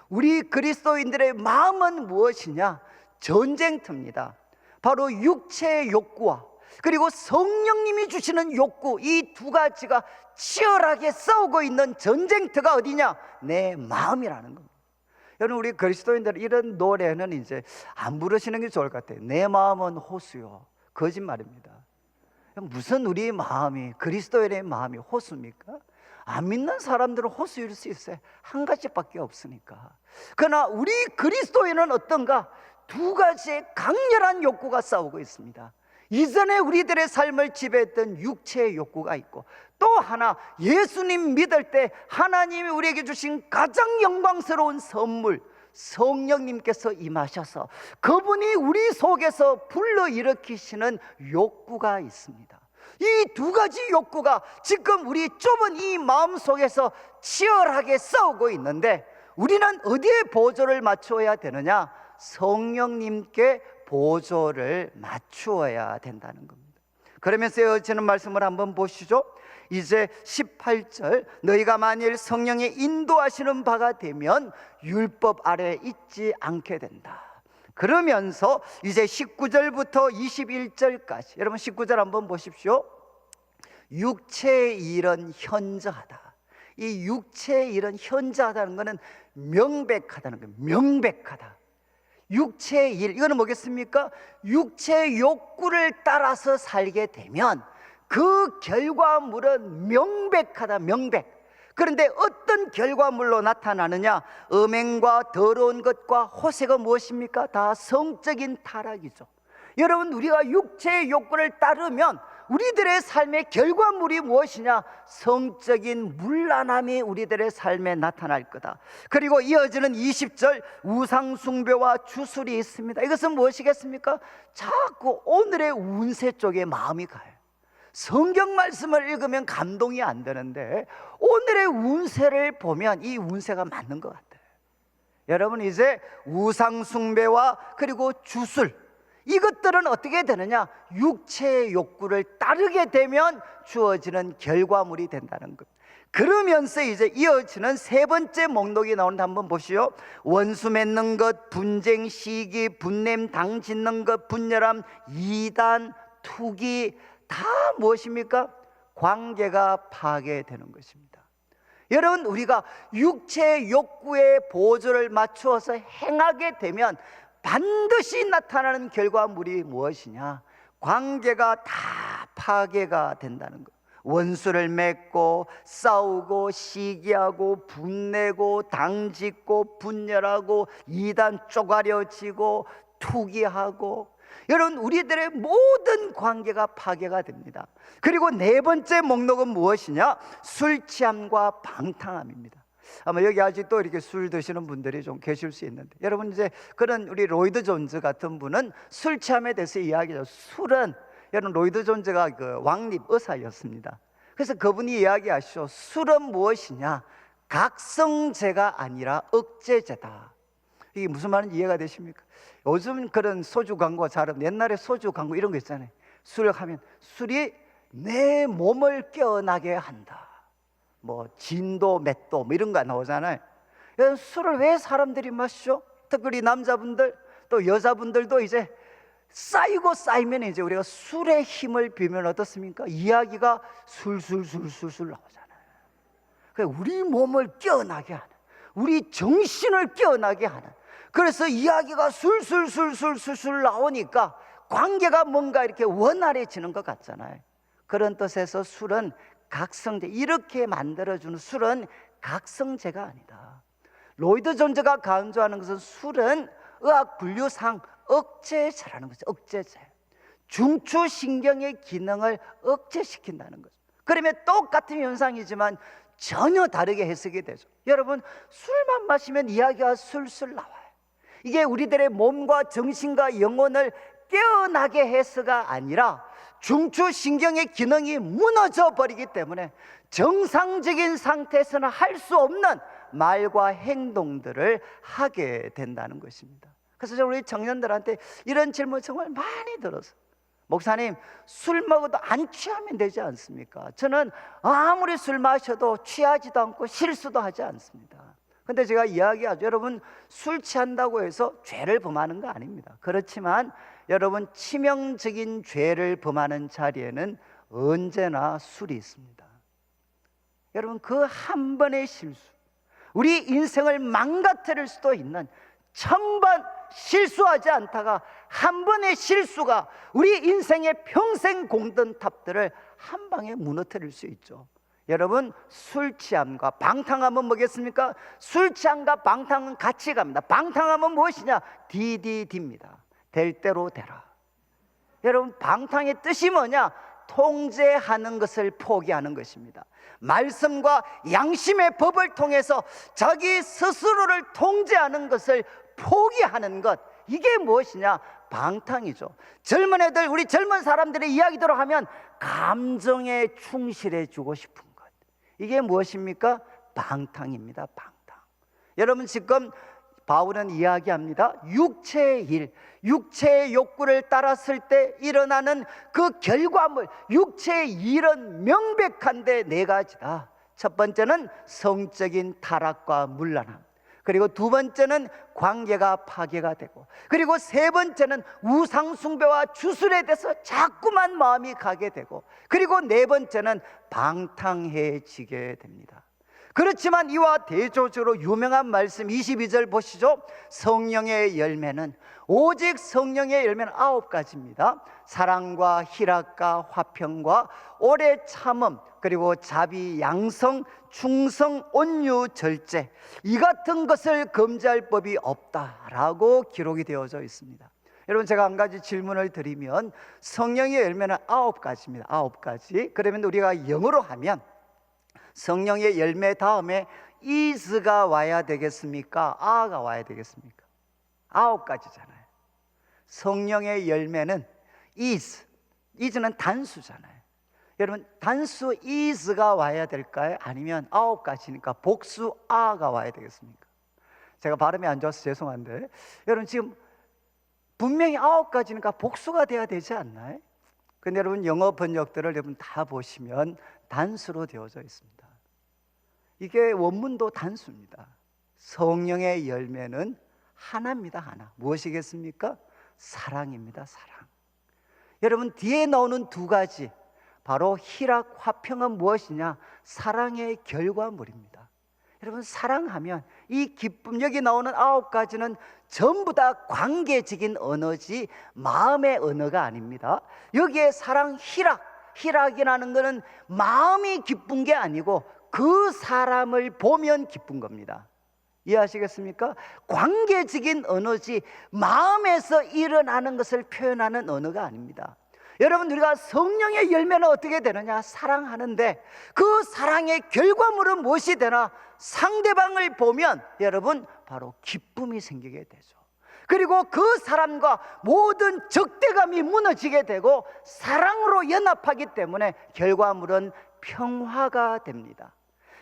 우리 그리스도인들의 마음은 무엇이냐? 전쟁터입니다. 바로 육체의 욕구와 그리고 성령님이 주시는 욕구, 이 두 가지가 치열하게 싸우고 있는 전쟁터가 어디냐? 내 마음이라는 겁니다. 여러분, 우리 그리스도인들 이런 노래는 이제 안 부르시는 게 좋을 것 같아요. 내 마음은 호수요. 거짓말입니다. 무슨 우리 마음이, 그리스도인의 마음이 호수입니까? 안 믿는 사람들은 호수일 수 있어요. 한 가지밖에 없으니까. 그러나 우리 그리스도인은 어떤가? 두 가지의 강렬한 욕구가 싸우고 있습니다. 이전에 우리들의 삶을 지배했던 육체의 욕구가 있고, 또 하나 예수님 믿을 때 하나님이 우리에게 주신 가장 영광스러운 선물, 성령님께서 임하셔서 그분이 우리 속에서 불러일으키시는 욕구가 있습니다. 이 두 가지 욕구가 지금 우리 좁은 이 마음 속에서 치열하게 싸우고 있는데, 우리는 어디에 보조를 맞추어야 되느냐? 성령님께 보조를 맞추어야 된다는 겁니다. 그러면서 이어지는 말씀을 한번 보시죠. 이제 18절, 너희가 만일 성령의 인도하시는 바가 되면 율법 아래 있지 않게 된다. 그러면서 이제 19절부터 21절까지, 여러분 19절 한번 보십시오. 육체의 일은 현저하다. 이 육체의 일은 현저하다는 것은 명백하다는 거예요. 명백하다. 육체의 일, 이거는 뭐겠습니까? 육체의 욕구를 따라서 살게 되면 그 결과물은 명백하다. 명백. 그런데 어떤 결과물로 나타나느냐? 음행과 더러운 것과 호색은 무엇입니까? 다 성적인 타락이죠. 여러분, 우리가 육체의 욕구를 따르면 우리들의 삶의 결과물이 무엇이냐? 성적인 문란함이 우리들의 삶에 나타날 거다. 그리고 이어지는 20절, 우상숭배와 주술이 있습니다. 이것은 무엇이겠습니까? 자꾸 오늘의 운세 쪽에 마음이 가요. 성경 말씀을 읽으면 감동이 안 되는데 오늘의 운세를 보면 이 운세가 맞는 것 같아요. 여러분, 이제 우상숭배와 그리고 주술, 이것들은 어떻게 되느냐? 육체의 욕구를 따르게 되면 주어지는 결과물이 된다는 것. 그러면서 이제 이어지는 세 번째 목록이 나오는데 한번 보시오. 원수 맺는 것, 분쟁, 시기, 분냄, 당 짓는 것, 분열함, 이단, 투기, 다 무엇입니까? 관계가 파괴되는 것입니다. 여러분, 우리가 육체의 욕구의 보조를 맞추어서 행하게 되면 반드시 나타나는 결과물이 무엇이냐? 관계가 다 파괴가 된다는 것. 원수를 맺고 싸우고 시기하고 분내고 당짓고 분열하고 이단 쪼가려지고 투기하고, 여러분, 우리들의 모든 관계가 파괴가 됩니다. 그리고 네 번째 목록은 무엇이냐? 술 취함과 방탕함입니다. 아마 여기 아직도 이렇게 술 드시는 분들이 좀 계실 수 있는데, 여러분, 이제 그런 우리 로이드 존즈 같은 분은 술 취함에 대해서 이야기하죠. 술은, 여러분, 로이드 존즈가 그 왕립 의사였습니다. 그래서 그분이 이야기하시죠. 술은 무엇이냐? 각성제가 아니라 억제제다. 이게 무슨 말인지 이해가 되십니까? 요즘 그런 소주 광고 잘하면, 옛날에 소주 광고 이런 거 있잖아요. 술을 하면 술이 내 몸을 깨어나게 한다, 뭐 진도 맷도 뭐 이런 거 나오잖아요. 술을 왜 사람들이 마시죠? 특히 남자분들 또 여자분들도 이제 쌓이면 이제 우리가 술의 힘을 빌면 어떻습니까? 이야기가 술술 나오잖아요. 그러니까 우리 몸을 깨어나게 하는, 우리 정신을 깨어나게 하는, 그래서 이야기가 술술 나오니까 관계가 뭔가 이렇게 원활해지는 것 같잖아요. 그런 뜻에서 술은 각성제, 이렇게 만들어주는 술은 각성제가 아니다. 로이드 존즈가 강조하는 것은 술은 의학 분류상 억제제라는 거죠. 억제제. 중추신경의 기능을 억제시킨다는 거죠. 그러면 똑같은 현상이지만 전혀 다르게 해석이 되죠. 여러분, 술만 마시면 이야기가 술술 나와요. 이게 우리들의 몸과 정신과 영혼을 깨어나게 해서가 아니라 중추신경의 기능이 무너져 버리기 때문에 정상적인 상태에서는 할 수 없는 말과 행동들을 하게 된다는 것입니다. 그래서 우리 청년들한테 이런 질문 정말 많이 들었어요. 목사님, 술 먹어도 안 취하면 되지 않습니까? 저는 아무리 술 마셔도 취하지도 않고 실수도 하지 않습니다. 근데 제가 이야기하죠. 여러분, 술 취한다고 해서 죄를 범하는 거 아닙니다. 그렇지만 여러분, 치명적인 죄를 범하는 자리에는 언제나 술이 있습니다. 여러분, 그 한 번의 실수, 우리 인생을 망가뜨릴 수도 있는, 1000번 실수하지 않다가 한 번의 실수가 우리 인생의 평생 공든 탑들을 한 방에 무너뜨릴 수 있죠. 여러분, 술 취함과 방탕함은 뭐겠습니까? 술 취함과 방탕은 같이 갑니다. 방탕함은 무엇이냐? DDD입니다. 될 대로 되라. 여러분, 방탕의 뜻이 뭐냐? 통제하는 것을 포기하는 것입니다. 말씀과 양심의 법을 통해서 자기 스스로를 통제하는 것을 포기하는 것, 이게 무엇이냐? 방탕이죠. 젊은 애들, 우리 젊은 사람들의 이야기대로 하면 감정에 충실해주고 싶은 것, 이게 무엇입니까? 방탕입니다. 방탕. 여러분, 지금 바울은 이야기합니다. 육체의 일, 육체의 욕구를 따랐을 때 일어나는 그 결과물, 육체의 일은 명백한데 네 가지다. 첫 번째는 성적인 타락과 문란함, 그리고 두 번째는 관계가 파괴가 되고, 그리고 세 번째는 우상숭배와 주술에 대해서 자꾸만 마음이 가게 되고, 그리고 네 번째는 방탕해지게 됩니다. 그렇지만 이와 대조적으로 유명한 말씀 22절 보시죠. 성령의 열매는, 오직 성령의 열매는 9가지입니다. 사랑과 희락과 화평과 오래 참음, 그리고 자비, 양성, 충성, 온유, 절제, 이 같은 것을 금지할 법이 없다라고 기록이 되어져 있습니다. 여러분, 제가 한 가지 질문을 드리면, 성령의 열매는 9가지입니다. 9가지. 그러면 우리가 영어로 하면 성령의 열매 다음에 is가 와야 되겠습니까? a가 와야 되겠습니까? 9가지잖아요. 성령의 열매는 is는 단수잖아요. 여러분, 단수 is가 와야 될까요? 아니면 9가지니까 복수 a가 와야 되겠습니까? 제가 발음이 안 좋아서 죄송한데, 여러분 지금 분명히 9가지니까 복수가 돼야 되지 않나요? 근데 여러분 영어 번역들을 여러분 다 보시면 단수로 되어져 있습니다. 이게 원문도 단수입니다. 성령의 열매는 하나입니다. 하나. 무엇이겠습니까? 사랑입니다. 사랑. 여러분 뒤에 나오는 2가지, 바로 희락, 화평은 무엇이냐? 사랑의 결과물입니다. 여러분 사랑하면 이 기쁨, 여기 나오는 9가지는 전부 다 관계적인 언어지 마음의 언어가 아닙니다. 여기에 사랑, 희락이라는 것은 마음이 기쁜 게 아니고 그 사람을 보면 기쁜 겁니다. 이해하시겠습니까? 관계적인 언어지 마음에서 일어나는 것을 표현하는 언어가 아닙니다. 여러분 우리가 성령의 열매는 어떻게 되느냐? 사랑하는데 그 사랑의 결과물은 무엇이 되나? 상대방을 보면 여러분 바로 기쁨이 생기게 되죠. 그리고 그 사람과 모든 적대감이 무너지게 되고 사랑으로 연합하기 때문에 결과물은 평화가 됩니다.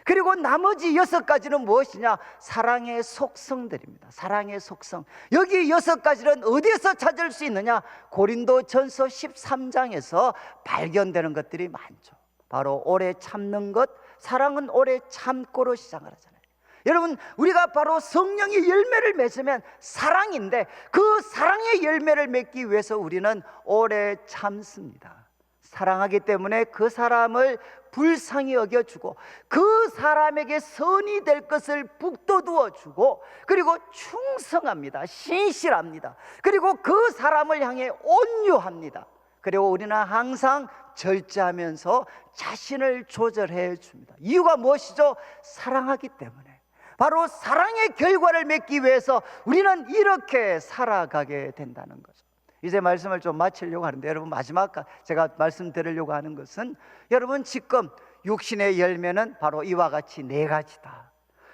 그리고 나머지 6가지는 무엇이냐? 사랑의 속성들입니다. 사랑의 속성. 여기 6가지는 어디에서 찾을 수 있느냐? 고린도전서 13장에서 발견되는 것들이 많죠. 바로 오래 참는 것, 사랑은 오래 참고로 시작을 하잖아요. 여러분 우리가 바로 성령의 열매를 맺으면 사랑인데 그 사랑의 열매를 맺기 위해서 우리는 오래 참습니다. 사랑하기 때문에 그 사람을 불쌍히 여겨주고 그 사람에게 선이 될 것을 북돋워 주고, 그리고 충성합니다. 신실합니다. 그리고 그 사람을 향해 온유합니다. 그리고 우리는 항상 절제하면서 자신을 조절해 줍니다. 이유가 무엇이죠? 사랑하기 때문에. 바로 사랑의 결과를 맺기 위해서 우리는 이렇게 살아가게 된다는 거죠. 이제 말씀을 좀 마치려고 하는데, 여러분 마지막 제가 말씀드리려고 하는 것은, 여러분 지금 육신의 열매는 바로 이와 같이 4가지다.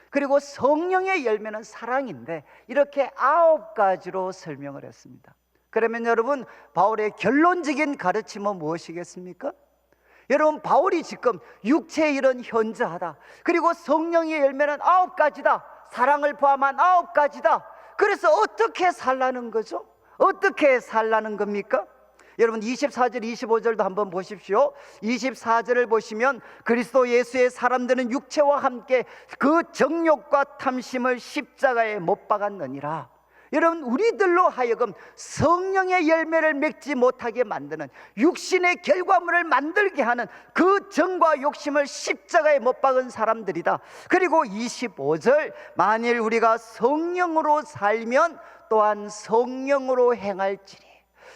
그리고 성령의 열매는 사랑인데 이렇게 9가지로 설명을 했습니다. 그러면 여러분 바울의 결론적인 가르침은 무엇이겠습니까? 여러분 바울이 지금 육체의 일은 현저하다, 그리고 성령의 열매는 9가지다, 사랑을 포함한 9가지다. 그래서 어떻게 살라는 거죠? 어떻게 살라는 겁니까? 여러분 24절 25절도 한번 보십시오. 24절을 보시면 그리스도 예수의 사람들은 육체와 함께 그 정욕과 탐심을 십자가에 못 박았느니라. 여러분 우리들로 하여금 성령의 열매를 맺지 못하게 만드는, 육신의 결과물을 만들게 하는 그 정과 욕심을 십자가에 못 박은 사람들이다. 그리고 25절, 만일 우리가 성령으로 살면 또한 성령으로 행할지니.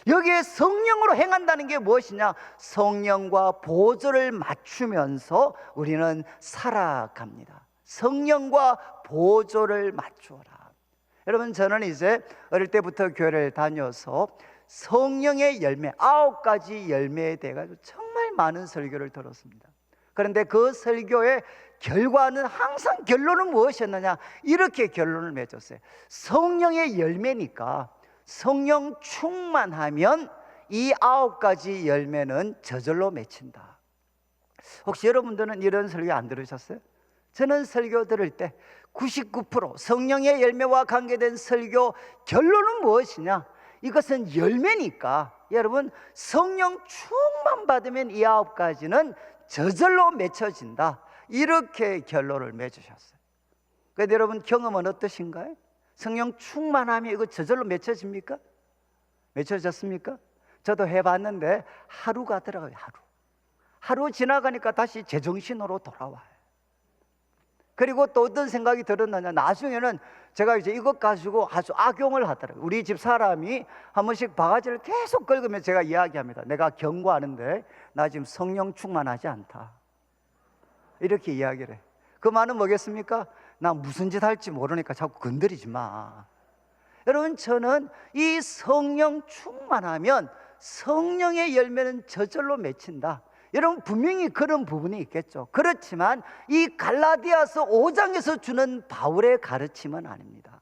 여기에 성령으로 행한다는 게 무엇이냐? 성령과 보조를 맞추면서 우리는 살아갑니다. 성령과 보조를 맞추어라. 여러분 저는 이제 어릴 때부터 교회를 다녀서 성령의 열매, 9가지 열매에 대해 정말 많은 설교를 들었습니다. 그런데 그 설교의 결과는 항상 결론은 무엇이었느냐? 이렇게 결론을 맺었어요. 성령의 열매니까 성령 충만하면 이 9가지 열매는 저절로 맺힌다. 혹시 여러분들은 이런 설교 안 들으셨어요? 저는 설교 들을 때 99% 성령의 열매와 관계된 설교 결론은 무엇이냐? 이것은 열매니까 여러분 성령 충만 받으면 이 9가지는 저절로 맺혀진다. 이렇게 결론을 맺으셨어요. 그런데 여러분 경험은 어떠신가요? 성령 충만하면 이거 저절로 맺혀집니까? 맺혀졌습니까? 저도 해봤는데 하루가 들어가요. 하루 지나가니까 다시 제정신으로 돌아와요. 그리고 또 어떤 생각이 들었느냐, 나중에는 제가 이제 이것 가지고 아주 악용을 하더라고요. 우리 집 사람이 한 번씩 바가지를 계속 긁으면 제가 이야기합니다. 내가 경고하는데 나 지금 성령 충만하지 않다, 이렇게 이야기를 해. 그 말은 뭐겠습니까? 나 무슨 짓 할지 모르니까 자꾸 건드리지 마. 여러분 저는 이 성령 충만하면 성령의 열매는 저절로 맺힌다. 여러분 분명히 그런 부분이 있겠죠. 그렇지만 이 갈라디아서 5장에서 주는 바울의 가르침은 아닙니다.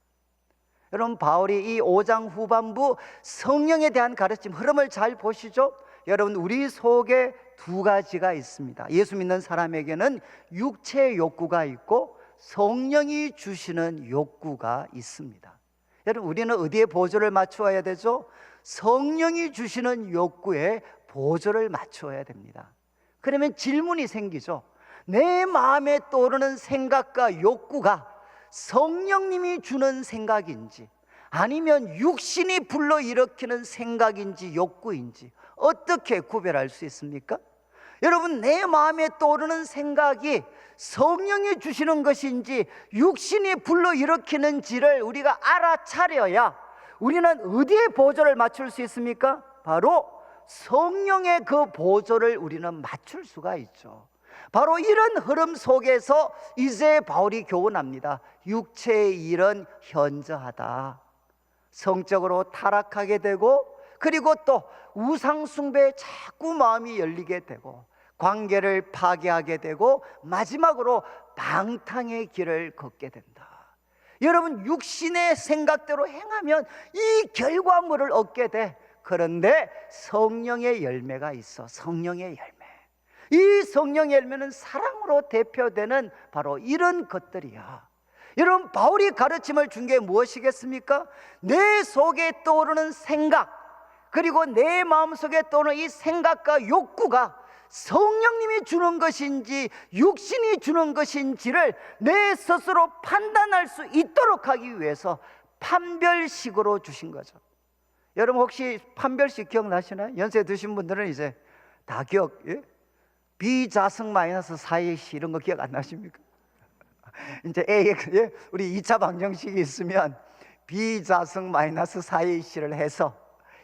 여러분 바울이 이 5장 후반부 성령에 대한 가르침 흐름을 잘 보시죠. 여러분 우리 속에 2가지가 있습니다. 예수 믿는 사람에게는 육체의 욕구가 있고 성령이 주시는 욕구가 있습니다. 여러분, 우리는 어디에 보조를 맞추어야 되죠? 성령이 주시는 욕구에 보조를 맞추어야 됩니다. 그러면 질문이 생기죠. 내 마음에 떠오르는 생각과 욕구가 성령님이 주는 생각인지, 아니면 육신이 불러일으키는 생각인지 욕구인지 어떻게 구별할 수 있습니까? 여러분, 내 마음에 떠오르는 생각이 성령이 주시는 것인지 육신이 불러일으키는지를 우리가 알아차려야 우리는 어디에 보조를 맞출 수 있습니까? 바로 성령의 그 보조를 우리는 맞출 수가 있죠. 바로 이런 흐름 속에서 이제 바울이 교훈합니다. 육체의 일은 현저하다. 성적으로 타락하게 되고, 그리고 또 우상 숭배에 자꾸 마음이 열리게 되고, 관계를 파괴하게 되고, 마지막으로 방탕의 길을 걷게 된다. 여러분, 육신의 생각대로 행하면 이 결과물을 얻게 돼. 그런데 성령의 열매가 있어. 성령의 열매. 이 성령의 열매는 사랑으로 대표되는 바로 이런 것들이야. 여러분, 바울이 가르침을 준 게 무엇이겠습니까? 내 속에 떠오르는 생각, 그리고 내 마음속에 떠오르는 이 생각과 욕구가 성령님이 주는 것인지 육신이 주는 것인지를 내 스스로 판단할 수 있도록 하기 위해서 판별식으로 주신 거죠. 여러분, 혹시 판별식 기억나시나요? 연세 드신 분들은 이제 다 예? 비자승 마이너스 4AC 이런 거 기억 안 나십니까? 이제 AX, 예? 우리 2차 방정식이 있으면 비자승 마이너스 4AC를 해서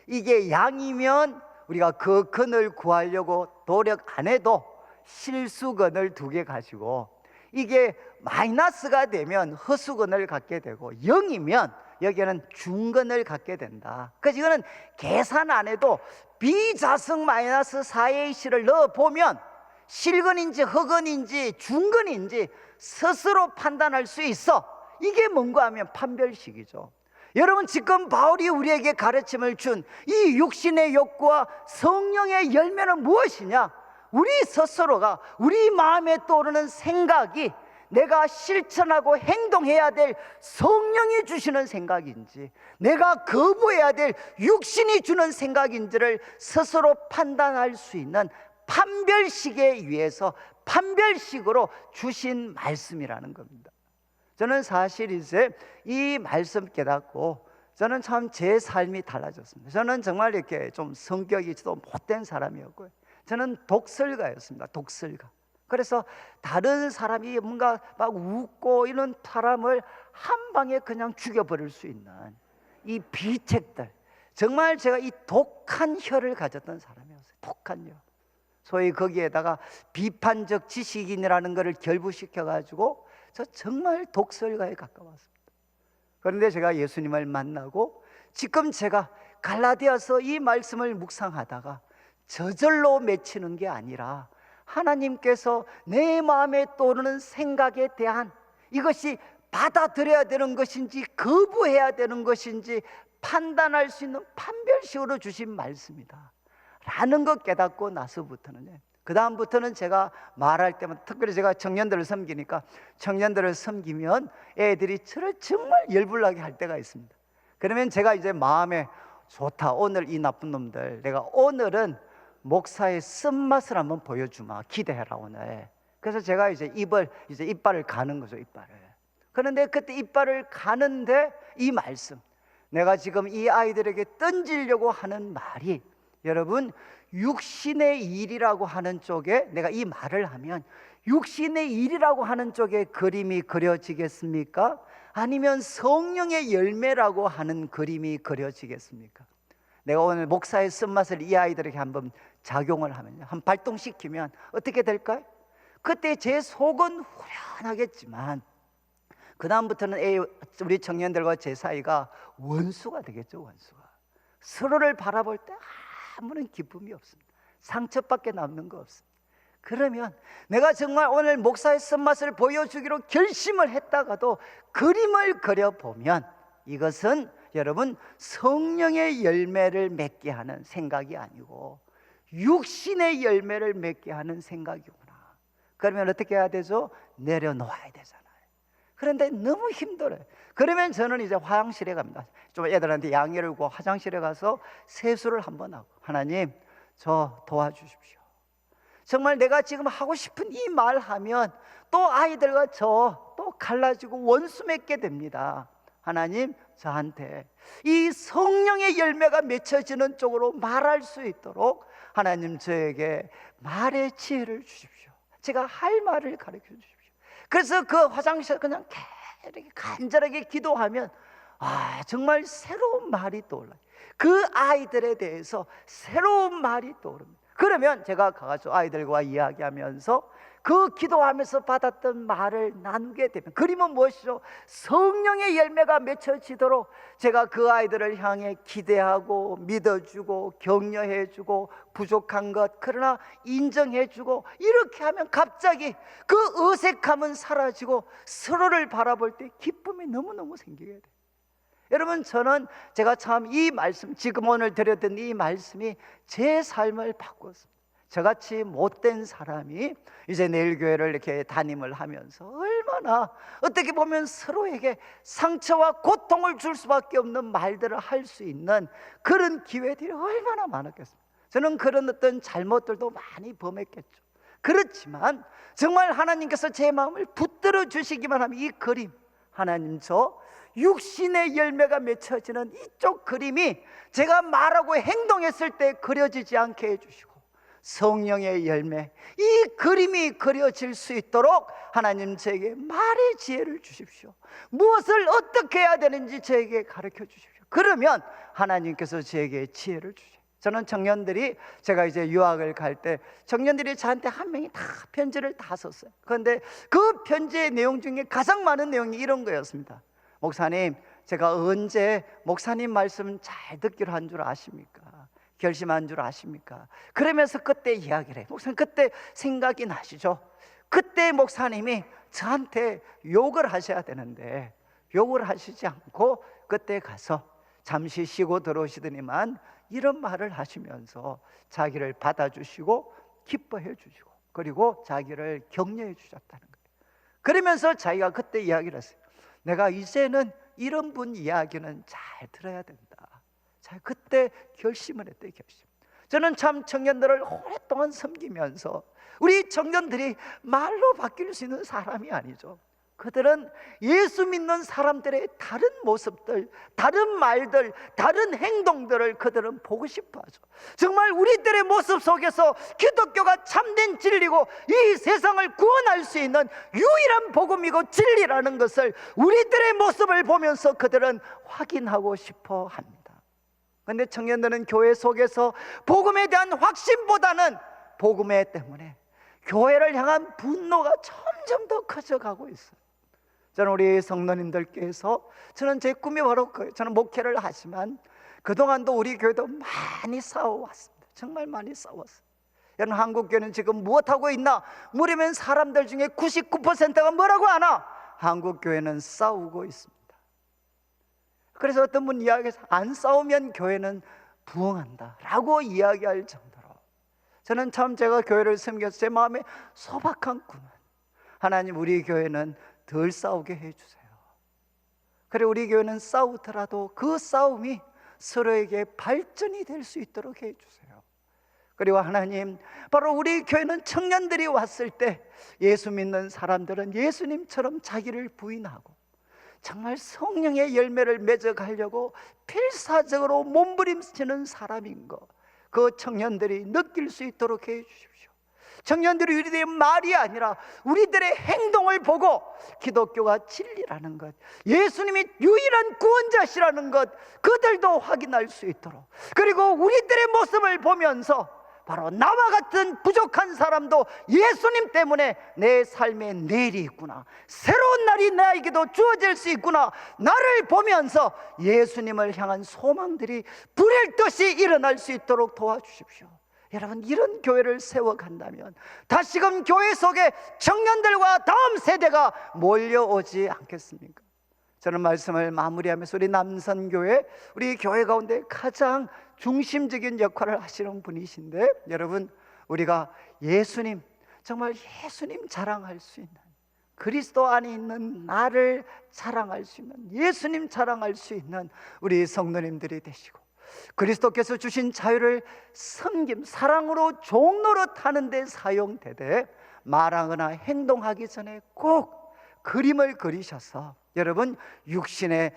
이게 양이면 우리가 그 근을 구하려고 노력 안 해도 실수근을 2개 가지고, 이게 마이너스가 되면 허수근을 갖게 되고 0이면 여기에는 중근을 갖게 된다. 그래서 이거는 계산 안 해도 비자승 마이너스 4AC를 넣어보면 실근인지 허근인지 중근인지 스스로 판단할 수 있어. 이게 뭔가 하면 판별식이죠. 여러분, 지금 바울이 우리에게 가르침을 준 이 육신의 욕구와 성령의 열매는 무엇이냐? 우리 스스로가 우리 마음에 떠오르는 생각이 내가 실천하고 행동해야 될 성령이 주시는 생각인지, 내가 거부해야 될 육신이 주는 생각인지를 스스로 판단할 수 있는 판별식에 의해서 판별식으로 주신 말씀이라는 겁니다. 저는 사실 이제 이 말씀 깨닫고 저는 참 제 삶이 달라졌습니다. 저는 정말 이렇게 좀 성격이 좀 못된 사람이었고요. 저는 독설가였습니다. 독설가. 그래서 다른 사람이 뭔가 막 웃고 이런 사람을 한 방에 그냥 죽여버릴 수 있는 이 비책들, 정말 제가 이 독한 혀를 가졌던 사람이었어요. 독한 혀. 소위 거기에다가 비판적 지식인이라는 것을 결부시켜가지고 저 정말 독설가에 가까웠습니다. 그런데 제가 예수님을 만나고 지금 제가 갈라디아서 이 말씀을 묵상하다가 저절로 맺히는 게 아니라 하나님께서 내 마음에 떠오르는 생각에 대한 이것이 받아들여야 되는 것인지 거부해야 되는 것인지 판단할 수 있는 판별식으로 주신 말씀이다 라는 것 깨닫고 나서부터는, 그 다음부터는 제가 말할 때마다, 특별히 제가 청년들을 섬기니까 청년들을 섬기면 애들이 저를 정말 열불나게 할 때가 있습니다. 그러면 제가 이제 마음에 좋다, 오늘 이 나쁜 놈들 내가 오늘은 목사의 쓴맛을 한번 보여주마, 기대해라 오늘. 그래서 제가 이제 이빨을 가는 거죠, 이빨을. 그런데 그때 이빨을 가는데 이 말씀, 내가 지금 이 아이들에게 던지려고 하는 말이, 여러분, 육신의 일이라고 하는 쪽에 내가 이 말을 하면 육신의 일이라고 하는 쪽에 그림이 그려지겠습니까? 아니면 성령의 열매라고 하는 그림이 그려지겠습니까? 내가 오늘 목사의 쓴맛을 이 아이들에게 한번 작용을 하면요, 한번 발동시키면 어떻게 될까요? 그때 제 속은 후련하겠지만 그 다음부터는 우리 청년들과 제 사이가 원수가 되겠죠. 원수가. 서로를 바라볼 때 아무런 기쁨이 없습니다. 상처밖에 남는 거 없습니다. 그러면 내가 정말 오늘 목사의 쓴맛을 보여주기로 결심을 했다가도 그림을 그려보면 이것은 여러분 성령의 열매를 맺게 하는 생각이 아니고 육신의 열매를 맺게 하는 생각이구나. 그러면 어떻게 해야 되죠? 내려놓아야 되잖아요. 그런데 너무 힘들어요. 그러면 저는 이제 화장실에 갑니다. 좀 애들한테 양해를 구하고 화장실에 가서 세수를 한번 하고, 하나님 저 도와주십시오. 정말 내가 지금 하고 싶은 이 말 하면 또 아이들과 저 또 갈라지고 원수 맺게 됩니다. 하나님 저한테 이 성령의 열매가 맺혀지는 쪽으로 말할 수 있도록 하나님 저에게 말의 지혜를 주십시오. 제가 할 말을 가르쳐 주십시오. 그래서 그 화장실 그냥 이렇게 간절하게 기도하면 정말 새로운 말이 떠올라요. 그 아이들에 대해서 새로운 말이 떠오릅니다. 그러면 제가 가서 아이들과 이야기하면서 그 기도하면서 받았던 말을 나누게 되면, 그림은 무엇이죠? 성령의 열매가 맺혀지도록 제가 그 아이들을 향해 기대하고 믿어주고 격려해주고 부족한 것 그러나 인정해주고, 이렇게 하면 갑자기 그 어색함은 사라지고 서로를 바라볼 때 기쁨이 너무너무 생기게 돼요. 여러분, 저는 제가 참 이 말씀, 지금 오늘 드렸던 이 말씀이 제 삶을 바꿨습니다. 저같이 못된 사람이 이제 내일 교회를 이렇게 담임을 하면서 얼마나 어떻게 보면 서로에게 상처와 고통을 줄 수밖에 없는 말들을 할 수 있는 그런 기회들이 얼마나 많았겠습니까? 저는 그런 어떤 잘못들도 많이 범했겠죠. 그렇지만 정말 하나님께서 제 마음을 붙들어 주시기만 하면 이 그림, 하나님 저 육신의 열매가 맺혀지는 이쪽 그림이 제가 말하고 행동했을 때 그려지지 않게 해주시고, 성령의 열매, 이 그림이 그려질 수 있도록 하나님 저에게 말의 지혜를 주십시오. 무엇을 어떻게 해야 되는지 저에게 가르쳐 주십시오. 그러면 하나님께서 저에게 지혜를 주십시오. 저는 청년들이, 제가 이제 유학을 갈 때 청년들이 저한테 한 명이 다 편지를 다 썼어요. 그런데 그 편지의 내용 중에 가장 많은 내용이 이런 거였습니다. 목사님, 제가 언제 목사님 말씀 잘 듣기로 한 줄 아십니까? 결심한 줄 아십니까? 그러면서 그때 이야기를 해요. 목사님 그때 생각이 나시죠? 그때 목사님이 저한테 욕을 하셔야 되는데 욕을 하시지 않고 그때 가서 잠시 쉬고 들어오시더니만 이런 말을 하시면서 자기를 받아주시고 기뻐해 주시고 그리고 자기를 격려해 주셨다는 거예요. 그러면서 자기가 그때 이야기를 했어요. 내가 이제는 이런 분 이야기는 잘 들어야 된다. 자, 그때 결심을 했대요. 결심. 저는 참 청년들을 오랫동안 섬기면서 우리 청년들이 말로 바뀔 수 있는 사람이 아니죠. 그들은 예수 믿는 사람들의 다른 모습들, 다른 말들, 다른 행동들을 그들은 보고 싶어 하죠. 정말 우리들의 모습 속에서 기독교가 참된 진리고 이 세상을 구원할 수 있는 유일한 복음이고 진리라는 것을 우리들의 모습을 보면서 그들은 확인하고 싶어 합니다. 그런데 청년들은 교회 속에서 복음에 대한 확신보다는 복음에 때문에 교회를 향한 분노가 점점 더 커져가고 있어요. 저는 우리 성도님들께서, 저는 제 꿈이 바로 저는 목회를 하지만 그동안도 우리 교회도 많이 싸워왔습니다. 정말 많이 싸웠어요. 여러분, 한국교회는 지금 무엇하고 있나 물으면 사람들 중에 99%가 뭐라고 하나? 한국교회는 싸우고 있습니다. 그래서 어떤 분 이야기해서 안 싸우면 교회는 부흥한다 라고 이야기할 정도로, 저는 참 제가 교회를 섬겨서 제 마음에 소박한 꿈은, 하나님 우리 교회는 덜 싸우게 해주세요. 그래, 우리 교회는 싸우더라도 그 싸움이 서로에게 발전이 될 수 있도록 해주세요. 그리고 하나님, 바로 우리 교회는 청년들이 왔을 때 예수 믿는 사람들은 예수님처럼 자기를 부인하고 정말 성령의 열매를 맺어가려고 필사적으로 몸부림치는 사람인 것, 그 청년들이 느낄 수 있도록 해 주십시오. 청년들이 우리들의 말이 아니라 우리들의 행동을 보고 기독교가 진리라는 것, 예수님이 유일한 구원자시라는 것 그들도 확인할 수 있도록, 그리고 우리들의 모습을 보면서 바로 나와 같은 부족한 사람도 예수님 때문에 내 삶에 내일이 있구나, 새로운 날이 나에게도 주어질 수 있구나, 나를 보면서 예수님을 향한 소망들이 불일 듯이 일어날 수 있도록 도와주십시오. 여러분, 이런 교회를 세워간다면 다시금 교회 속에 청년들과 다음 세대가 몰려오지 않겠습니까? 저는 말씀을 마무리하면서 우리 남선교회, 우리 교회 가운데 가장 중심적인 역할을 하시는 분이신데, 여러분, 우리가 예수님, 정말 예수님 자랑할 수 있는 그리스도 안에 있는 나를 자랑할 수 있는, 예수님 자랑할 수 있는 우리 성도님들이 되시고, 그리스도께서 주신 자유를 섬김, 사랑으로 종노릇 하는 데 사용되되 말하거나 행동하기 전에 꼭 그림을 그리셔서 여러분 육신의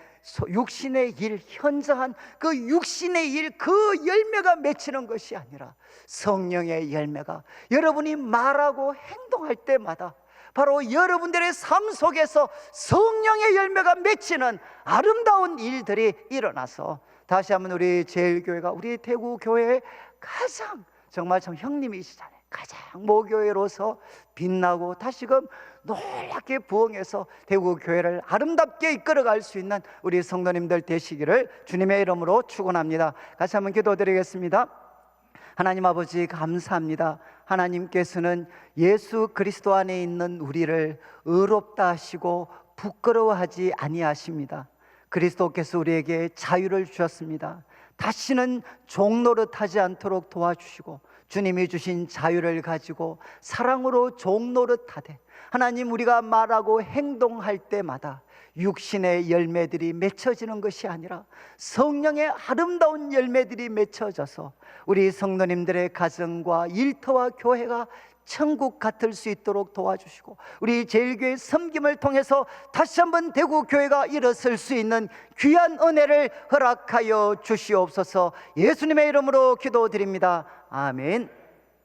일, 현저한 그 육신의 일, 그 열매가 맺히는 것이 아니라 성령의 열매가 여러분이 말하고 행동할 때마다 바로 여러분들의 삶 속에서 성령의 열매가 맺히는 아름다운 일들이 일어나서, 다시 한번 우리 제일교회가 우리 대구교회의 가장 정말 참 형님이시잖아요. 가장 모교회로서 빛나고 다시금 놀랍게 부흥해서 대구교회를 아름답게 이끌어갈 수 있는 우리 성도님들 되시기를 주님의 이름으로 축원합니다. 같이 한번 기도드리겠습니다. 하나님 아버지, 감사합니다. 하나님께서는 예수 그리스도 안에 있는 우리를 의롭다 하시고 부끄러워하지 아니하십니다. 그리스도께서 우리에게 자유를 주셨습니다. 다시는 종노릇하지 않도록 도와주시고, 주님이 주신 자유를 가지고 사랑으로 종노릇하되 하나님, 우리가 말하고 행동할 때마다 육신의 열매들이 맺혀지는 것이 아니라 성령의 아름다운 열매들이 맺혀져서 우리 성도님들의 가정과 일터와 교회가 천국 같을 수 있도록 도와주시고, 우리 제일교회 섬김을 통해서 다시 한번 대구교회가 일어설 수 있는 귀한 은혜를 허락하여 주시옵소서. 예수님의 이름으로 기도드립니다. 아멘.